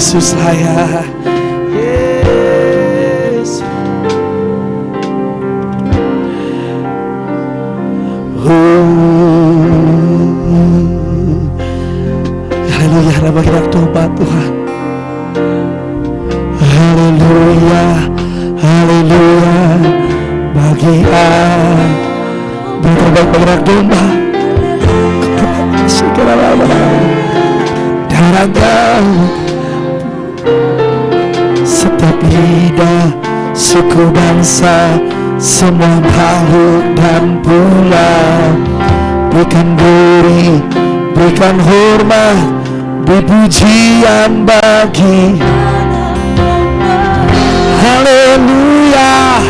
Yesus saya. Yes. Haleluya, nama kita doa Tuhan. Haleluya, haleluya. Bagian berbaik domba. Darahnya setiap lidah, suku bangsa, semua makhluk dan pulau. Berikan glory, berikan hormat, beri pujian bagi. Haleluya,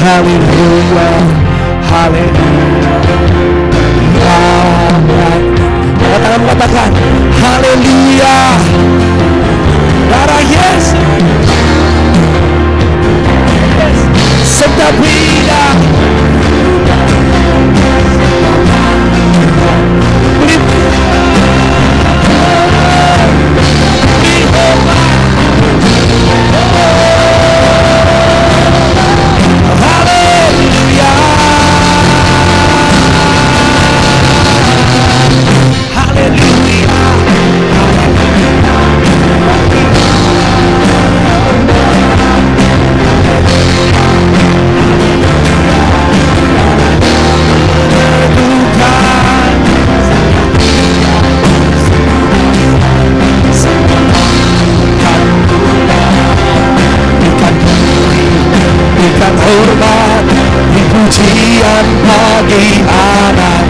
haleluya, haleluya. Katakan, katakan, haleluya. Darah Yesus, setiap lidah, hormat, pujian bagi anak.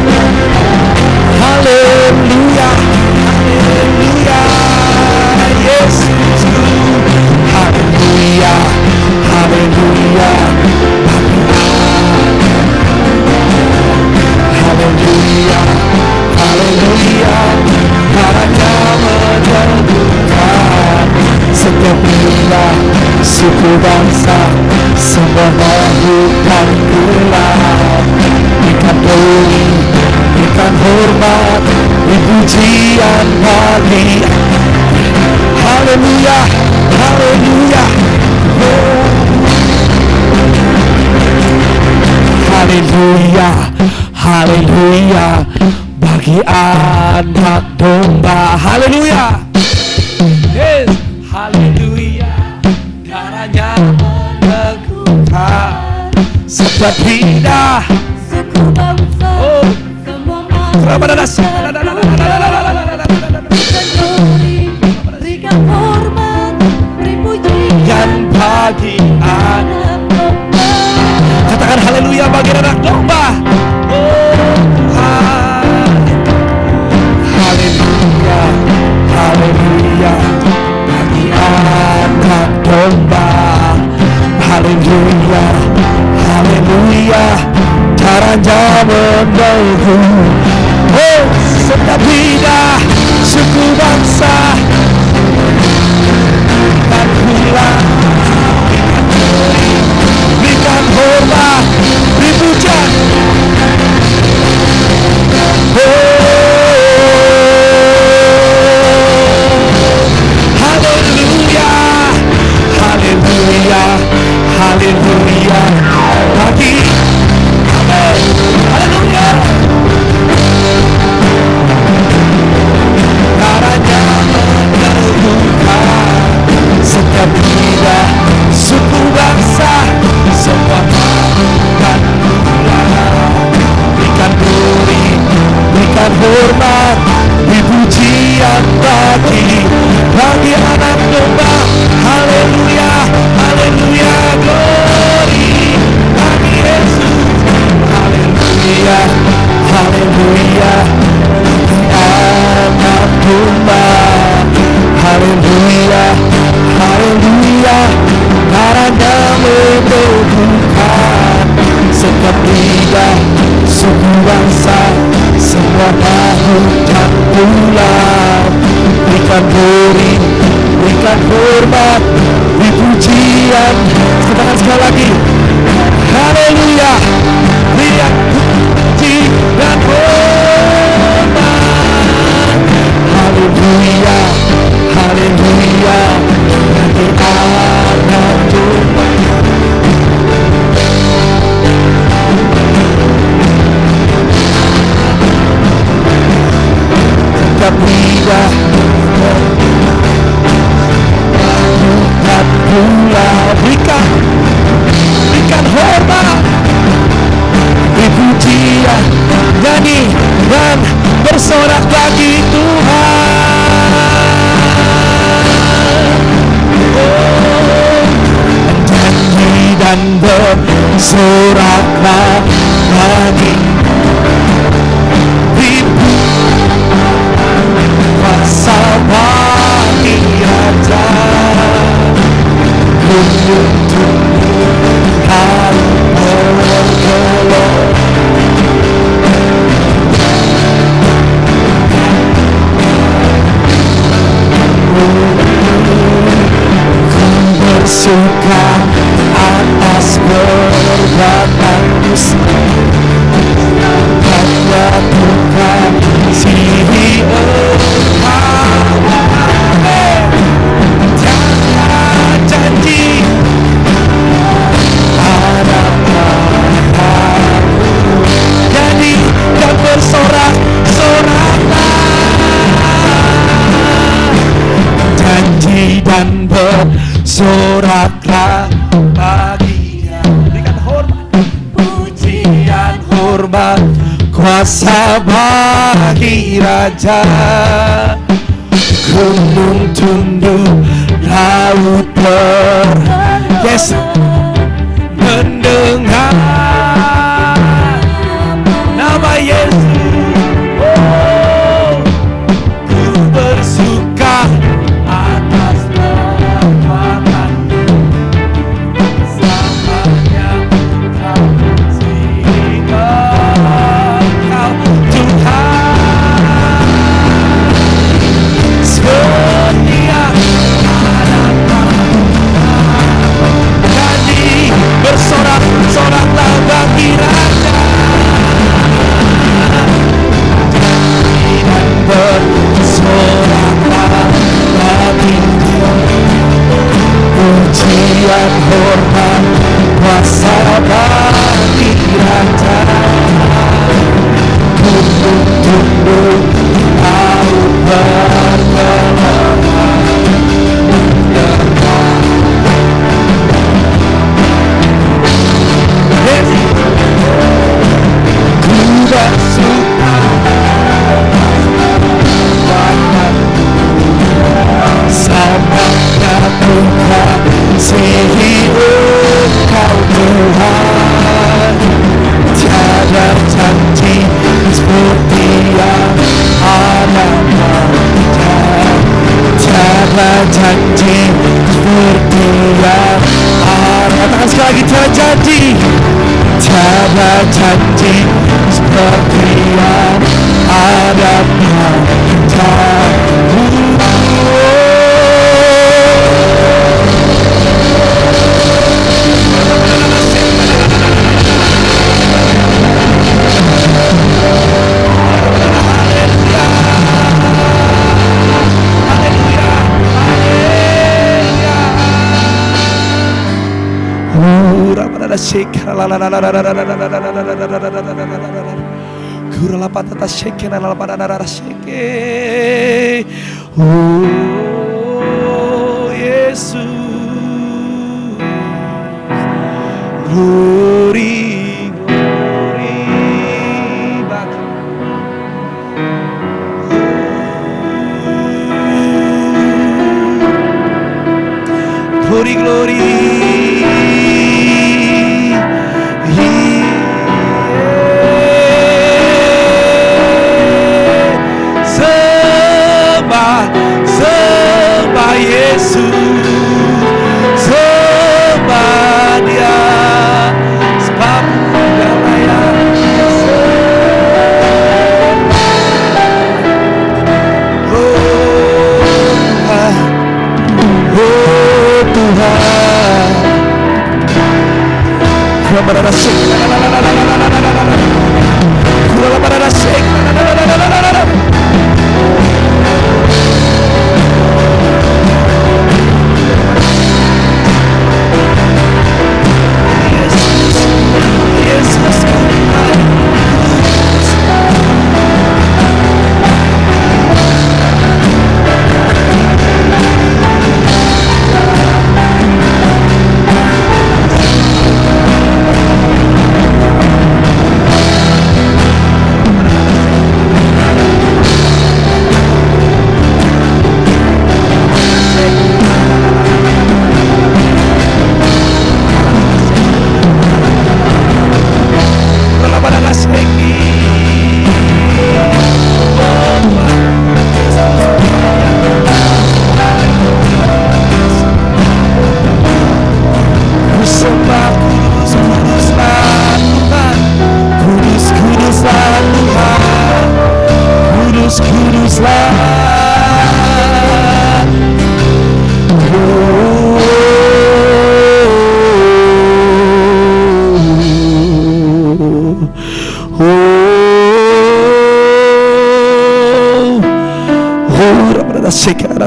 Haleluya, haleluya, Yesus. Haleluya, haleluya, haleluya, haleluya. Darahnya menyembuhkan setiap lidah, suku bangsa, semua makhluk dan pulau. Berikan glory, berikan hormat, pujian bagi. Haleluya, haleluya, haleluya, haleluya. Bagi anak domba. Haleluya, yes, haleluya. Darahnya setiap lidah, suku bangsa, semua makhluk, berikan glory, berikan hormat, beri pujian bagi anak domba. Katakan haleluya bagi anak domba. Oh Tuhan, haleluya, haleluya bagi anak domba. Haleluya, haleluya. Darahnya menebus. Oh, setiap lidah, suku bangsa dan pulang. Berikan hormat, beri pujian. Haleluya, haleluya, haleluya. Bagi amin, haleluya. Darahnya menyembuhkan setiap lidah, suku bangsa, semua dan pulau. Berikan glory, berikan hormat, pujian bagi anak domba. Haleluya, haleluya, glory bagi Yesus. Haleluya, haleluya, anak domba. Haleluya, haleluya. Darahnya menyembuhkan setiap lidah, suku bangsa, semua makhluk dan pulau. Berikan glory, berikan hormat, pujian. Tangan sekali lagi. Haleluya, berikan puji dan hormat. haleluya, haleluya, nanti anak domba. Setiap lidah bukan pula berikan hormat, beri pujian, nyanyi dan bersorak bagi Tuhan. Oh, nyanyi dan bersoraklah bagi kuasa bagi Raja, gunung tunduk laut bergelora. Ku bersuka atas perbuatanmu, hanya Tuhan sihi engkau. Jangan janji ada padamu, jadi dan bersorak-soraklah, janji dan bersoraklah bagi Dia. Berikan hormat, pujian, hormat, kuasa bagi Raja, gunung tunduk, laut yes, mendengar nama Yesus. Oh, ku bersuka atas perbuatanmu, selamanya kau Tuhan, setia ada jadi bersorak-soraklah bagi Raja, dan bersoraklah bagi Dia, pujian, hormat, kuasa bagi Raja, gunung tunduk, laut bergelora. Ku bersuka sabda Tuhan, sihi engkau Tuhan, tiada janji seperti yang ada pada, tiada janji seperti yang ada. Tangan sekali lagi, tiada janji, tiada janji seperti yang ada padamu. Oh Yesus, glory, glory, glory. Sembah Yesus, sembah Dia, sebab Dia layak disembah. Oh Tuhan,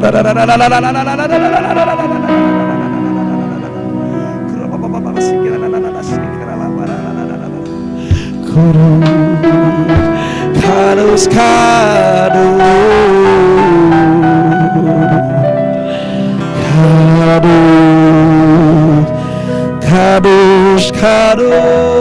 Kadus, kadus, kadus, kadus, kadus.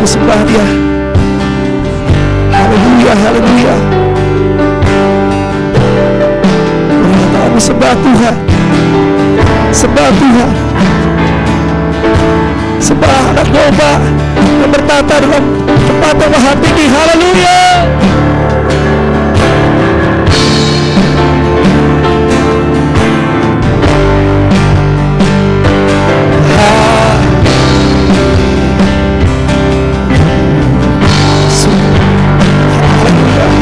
Sembah Dia. Haleluya, haleluya. Kami sembah Tuhan. Sembah Tuhan. Sembah anak domba yang bertata dalam tempat yang maha tinggi. Haleluya. Hallelujah.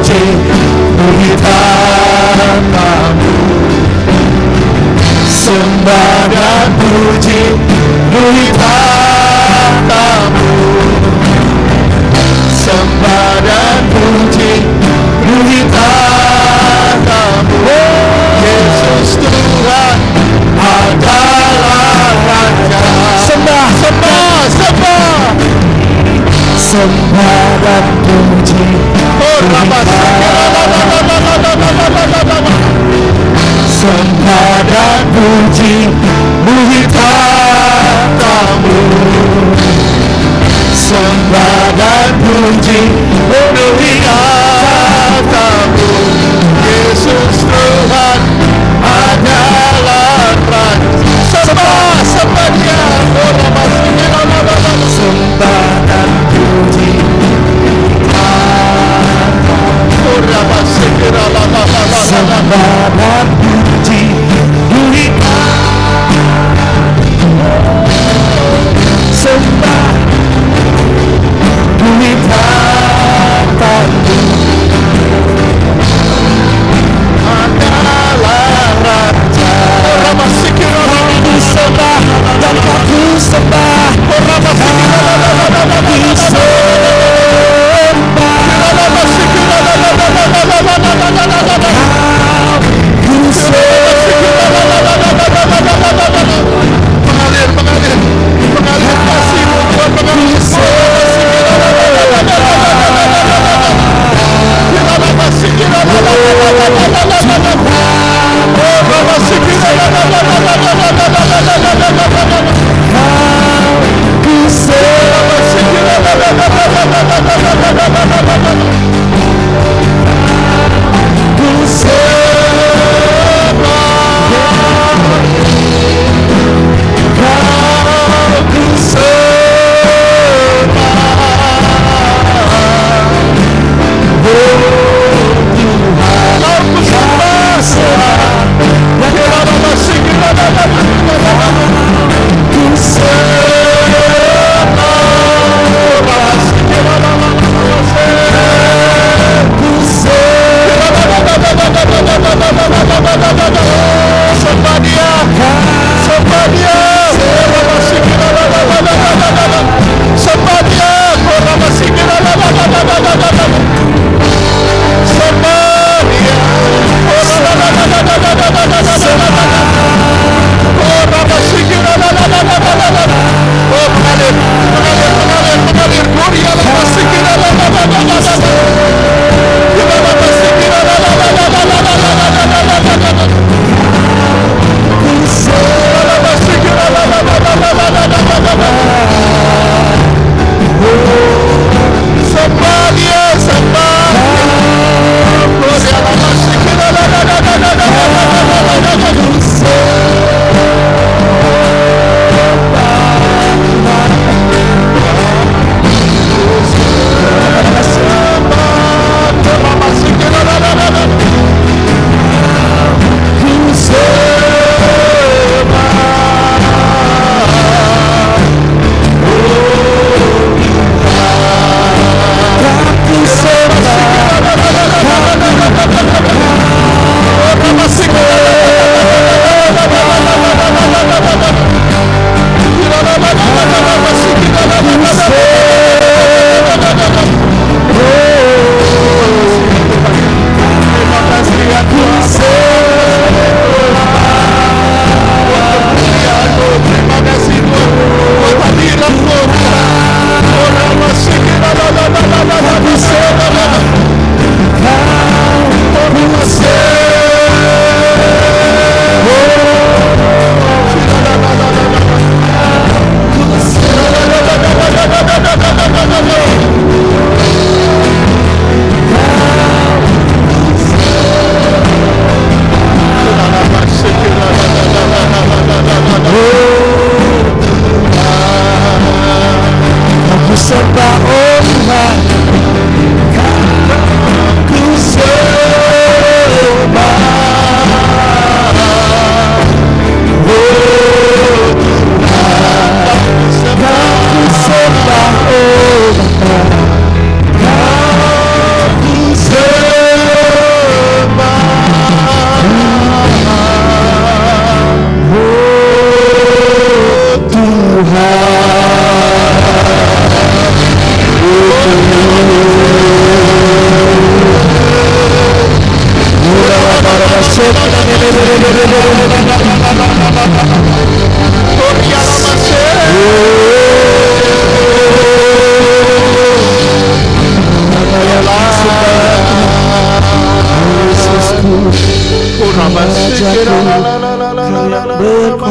puji, penuhi tatamu. Sembah dan puji, penuhi tatamu. Sembah dan puji, penuhi tatamu. Yesus Tuhan adalah Raja. Sembah, sembah, sembah. Sembah dan puji, sembah dan puji, penuhi tatamu. Sembah dan puji, penuhi tatamu. Yesus Tuhan adalah Raja. Sembah, sembah Dia. Sembah dan puji, sembah dan puji, penuhi sembah, penuhi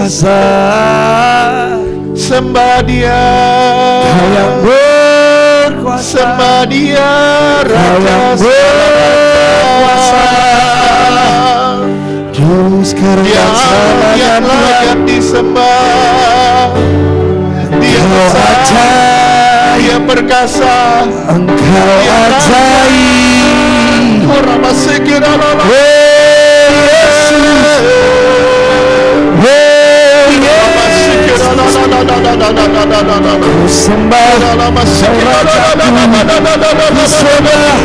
berkuasa, sembah Dia, Kau yang berkuasa, sembah Dia, Kau Raja yang berkuasa. Dulu sekarang Dia dan selamanya yang Tuhan. layak disembah. Dia Engkau besar, ajaib, Dia perkasa, Engkau Dia ajaib. Orang masih kira lala. Oh Yesus, oh Yesus, ku sembah Rajaku, ku sembah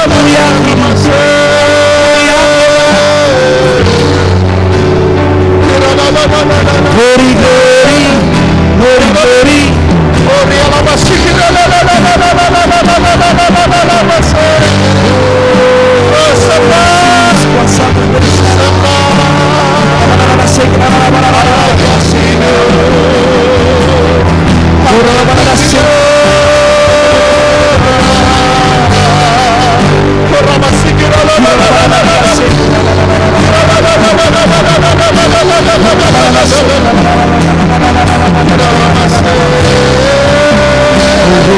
Kau yang hidup. Glory, glory, glory, glory. Kuasa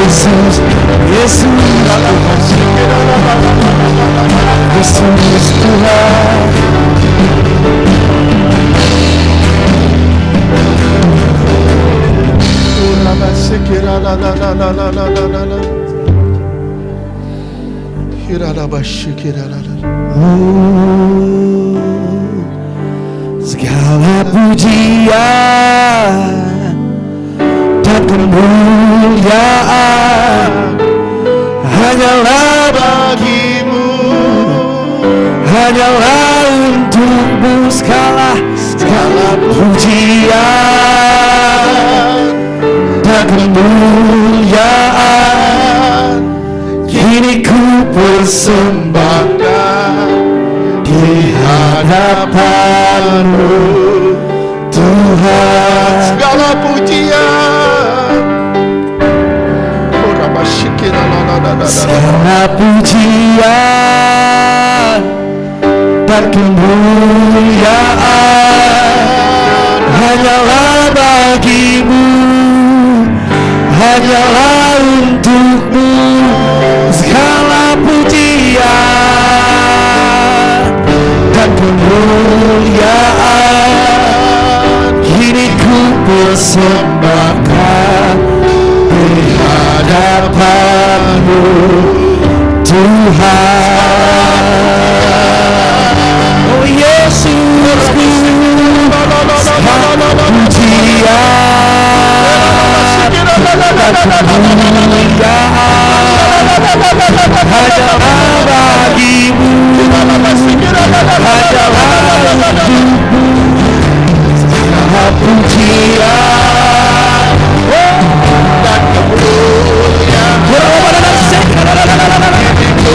Yesus, Yesus, Yesus Tuhan. Segala pujian dan kemuliaan hanyalah Bagimu, hanyalah untukmu segala pujian dan kemuliaan kini ku persembahkan di hadapanmu Tuhan. segala pujian. Segala pujian dan kemuliaan hanyalah bagimu, hanyalah untukmu segala pujian dan kemuliaan kini ku persembahkan di hadapanmu Tuhan. Oh Yesusku, segala pujian dan kemuliaan hanyalah bagimu, hanyalah untukmu segala pujian Dan kemuliaan itu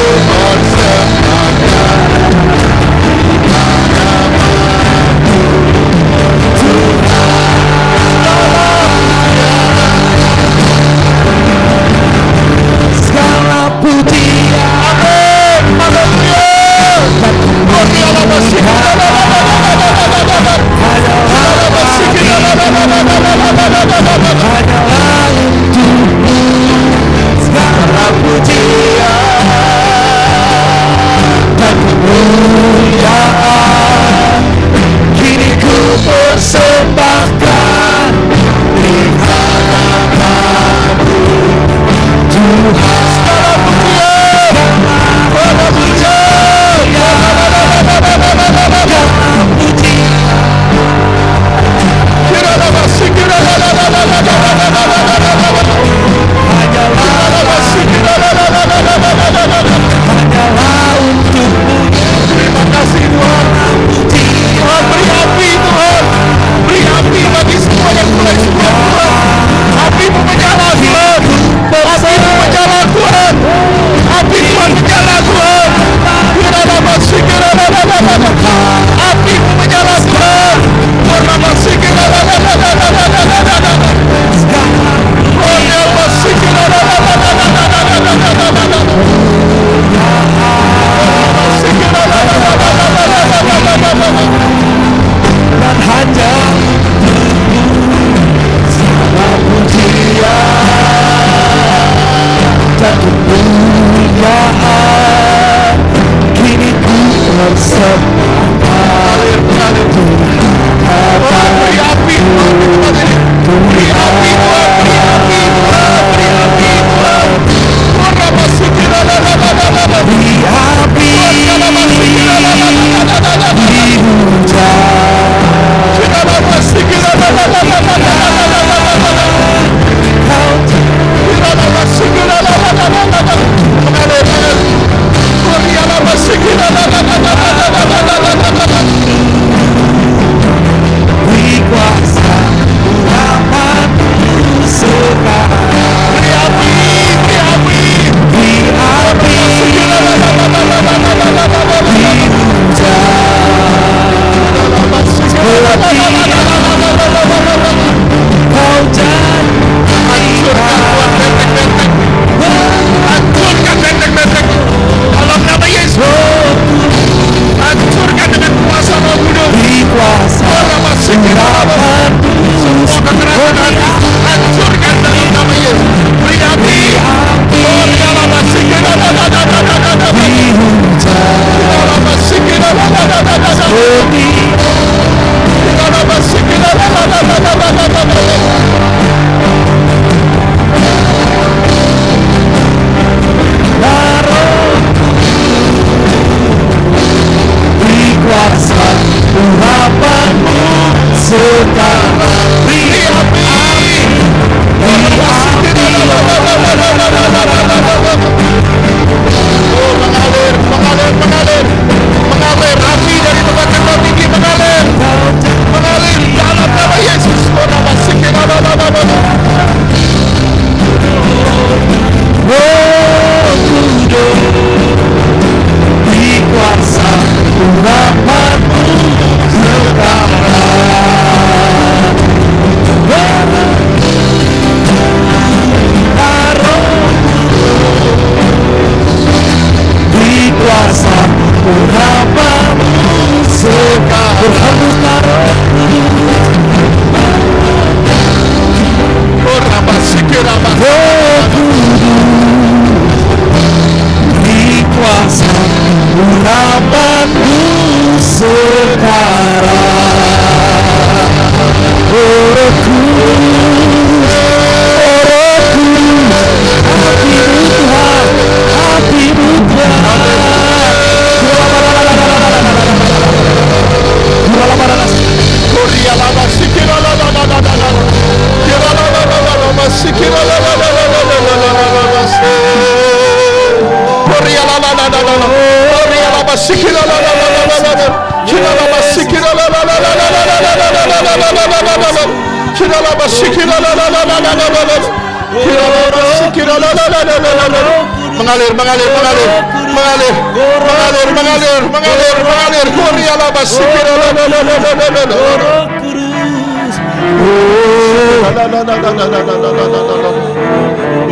Mengalir, mengalir, mengalir, mengalir, mengalir, mengalir, mengalir, mengalir. Kuriala basikira la la la la la la la.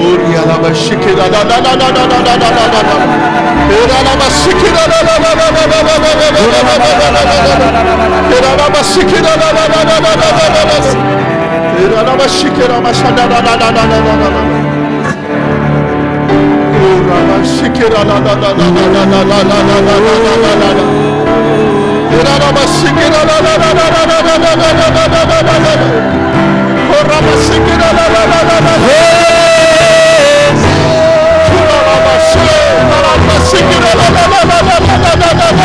Kuriala basikira la la la la la la la la la. Kuriala basikira la la la la la la la la la. Kuriala basikira la la la la la la la. Kuriala basikira masada la la la la la la. Shikira la la la la la la la la la la la la la. Ira la shikira la la la la la la la la la la la la. Ora la shikira la la la la la. Ira la shikira la la la la la la la la.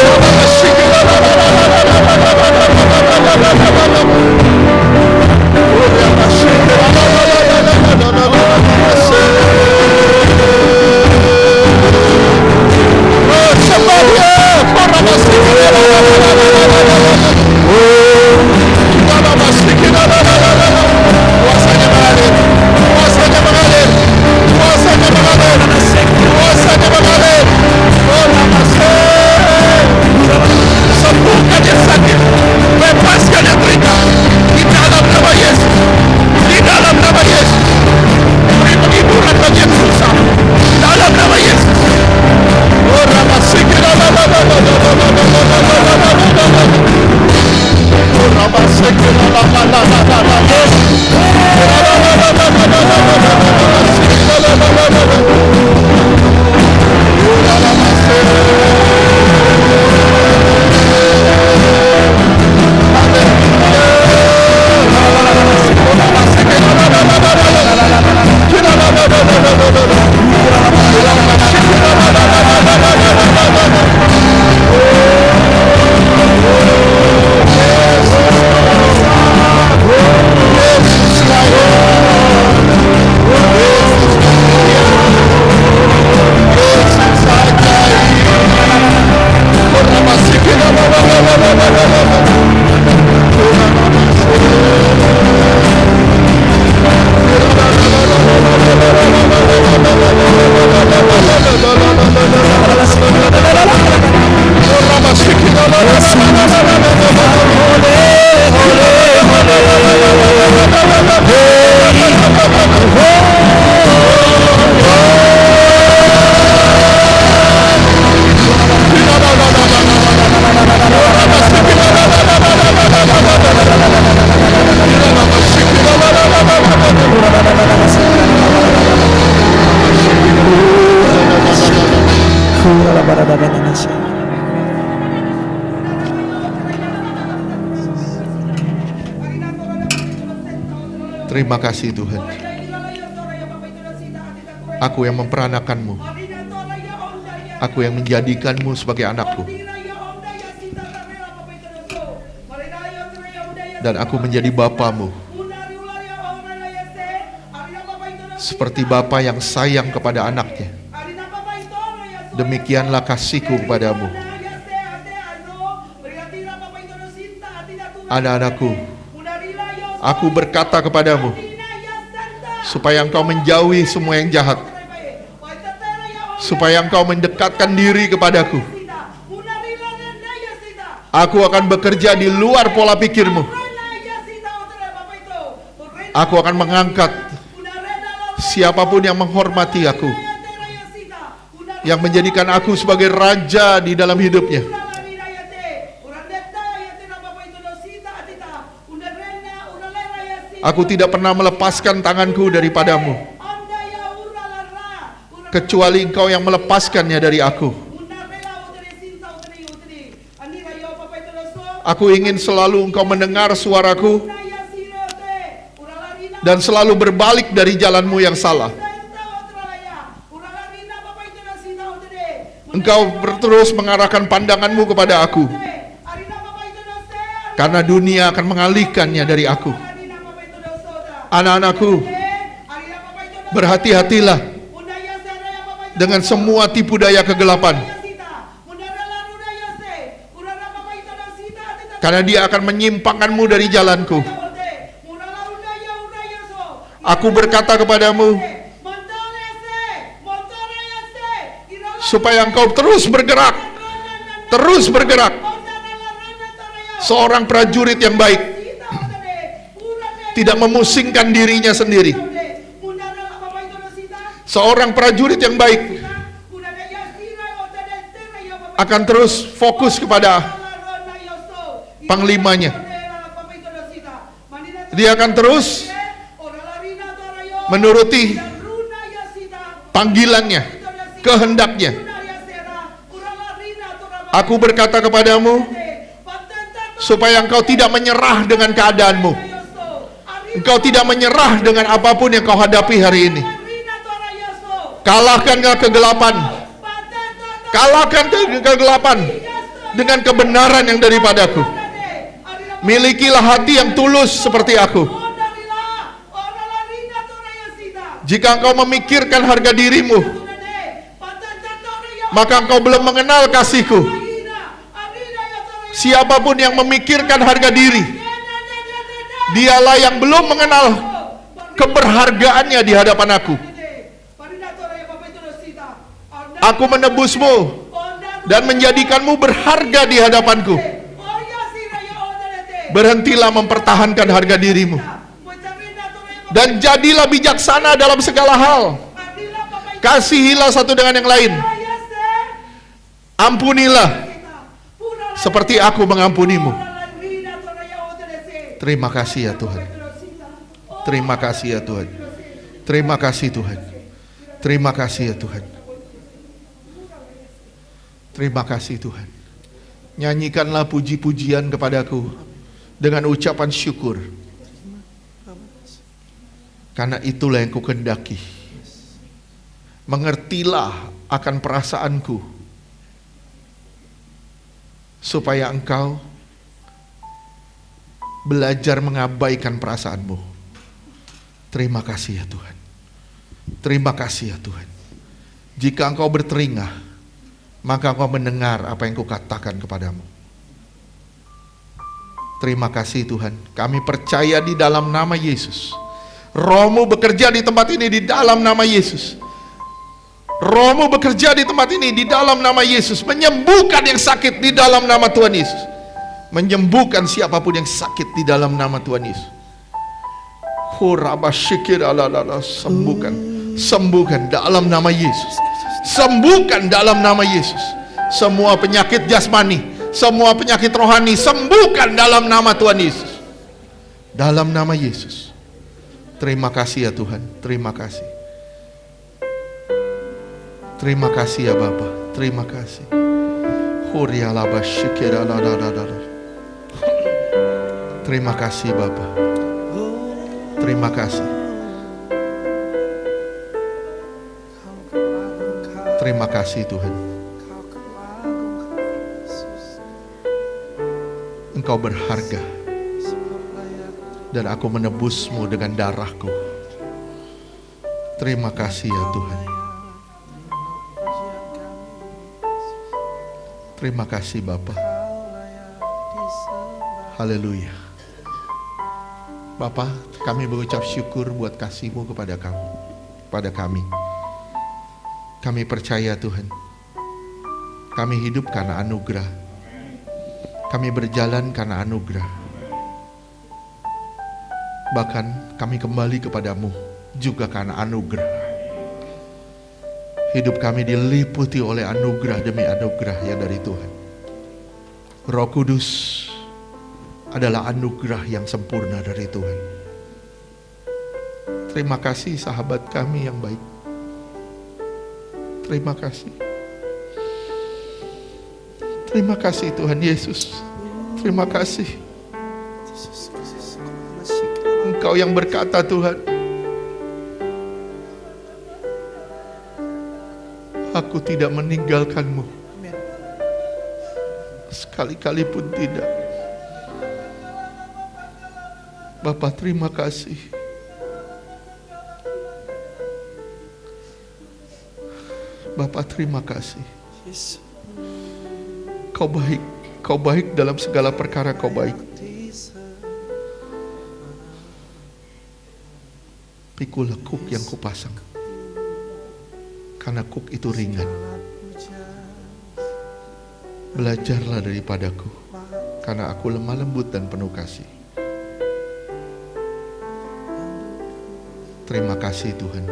Ora la shikira la la la la la la la la la la. Ora la shikira la la la la la la la la. Terima kasih Tuhan. Aku yang memperanakanmu. Aku yang menjadikanmu sebagai anakku. Dan aku menjadi bapamu. Seperti bapa yang sayang kepada anaknya. Demikianlah kasihku kepadamu. Anak-anakku, aku berkata kepadamu, supaya engkau menjauhi semua yang jahat, supaya engkau mendekatkan diri kepadaku. Aku akan bekerja di luar pola pikirmu. Aku akan mengangkat siapapun yang menghormati aku, yang menjadikan aku sebagai raja di dalam hidupnya. Aku tidak pernah melepaskan tanganku daripadamu, kecuali engkau yang melepaskannya dari aku. Aku ingin selalu engkau mendengar suaraku dan selalu berbalik dari jalanmu yang salah. Engkau terus mengarahkan pandanganmu kepada aku, karena dunia akan mengalihkannya dari aku. Anak-anakku, berhati-hatilah dengan semua tipu daya kegelapan. Karena dia akan menyimpangkanmu dari jalanku. Aku berkata kepadamu, supaya engkau terus bergerak. Terus bergerak. Seorang prajurit yang baik tidak memusingkan dirinya sendiri. Seorang prajurit yang baik akan terus fokus kepada panglimanya. Dia akan terus menuruti panggilannya, kehendaknya. Aku berkata kepadamu, supaya engkau tidak menyerah dengan keadaanmu. Engkau tidak menyerah dengan apapun yang kau hadapi hari ini. Kalahkanlah kegelapan. Kalahkan kegelapan dengan kebenaran yang daripadaku. Milikilah hati yang tulus seperti aku. Jika engkau memikirkan harga dirimu, maka engkau belum mengenal kasihku. Siapapun yang memikirkan harga diri, dialah yang belum mengenal keberhargaannya di hadapan aku. Aku menebusmu dan menjadikanmu berharga di hadapanku. Berhentilah mempertahankan harga dirimu, dan jadilah bijaksana dalam segala hal. Kasihilah satu dengan yang lain. Ampunilah seperti aku mengampunimu. Terima kasih ya Tuhan. Terima kasih ya Tuhan. Terima kasih Tuhan. Terima kasih ya Tuhan. Terima kasih Tuhan. Nyanyikanlah puji-pujian kepadaku dengan ucapan syukur. Karena itulah yang kukendaki. Mengertilah akan perasaanku, supaya engkau belajar mengabaikan perasaanmu. Terima kasih ya Tuhan. Terima kasih ya Tuhan. Jika engkau bertelinga, maka engkau mendengar apa yang kukatakan kepadamu. Terima kasih Tuhan. Kami percaya di dalam nama Yesus. Roh-Mu bekerja di tempat ini di dalam nama Yesus. Roh-Mu bekerja di tempat ini di dalam nama Yesus. Menyembuhkan yang sakit di dalam nama Tuhan Yesus. Menyembuhkan siapapun yang sakit di dalam nama Tuhan Yesus. Sembuhkan. Sembuhkan dalam nama Yesus. Sembuhkan dalam nama Yesus. Semua penyakit jasmani, semua penyakit rohani, sembuhkan dalam nama Tuhan Yesus. Dalam nama Yesus. Terima kasih ya Tuhan. Terima kasih. Terima kasih ya Bapa. Terima kasih. Terima kasih Bapa. Terima kasih. Terima kasih Tuhan. Engkau berharga, dan aku menebusmu dengan darahku. Terima kasih ya Tuhan. Terima kasih Bapa. Haleluya. Bapa, kami mengucap syukur buat kasih-Mu kepada kamu, kepada kami. Kami percaya Tuhan, kami hidup karena anugerah. Kami berjalan karena anugerah. Bahkan kami kembali kepadamu juga karena anugerah. Hidup kami diliputi oleh anugerah demi anugerah yang dari Tuhan. Roh Kudus adalah anugerah yang sempurna dari Tuhan. Terima kasih sahabat kami yang baik. Terima kasih. Terima kasih Tuhan Yesus. Terima kasih. Engkau yang berkata Tuhan, aku tidak meninggalkanmu. Sekali-kali pun tidak. Bapa, terima kasih. Bapa, terima kasih. Kau baik. Kau baik dalam segala perkara, Kau baik. Pikulah kuk yang kupasang, karena kuk itu ringan. Belajarlah daripadaku, karena aku lemah lembut dan penuh kasih. Terima kasih Tuhan.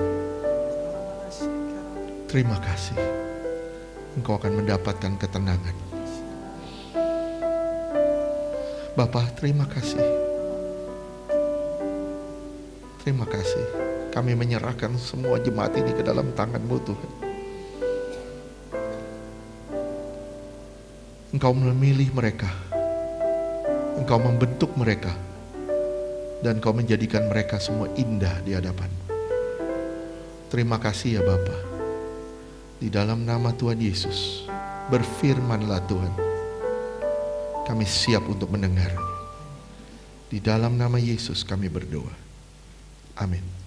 Terima kasih. Engkau akan mendapatkan ketenangan. Bapa, terima kasih. Terima kasih. Kami menyerahkan semua jemaat ini ke dalam tangan-Mu Tuhan. Engkau memilih mereka. Engkau membentuk mereka. Dan Kau menjadikan mereka semua indah di hadapan-Mu. Terima kasih ya Bapa. Di dalam nama Tuhan Yesus, berfirmanlah Tuhan. Kami siap untuk mendengar. Di dalam nama Yesus kami berdoa. Amin.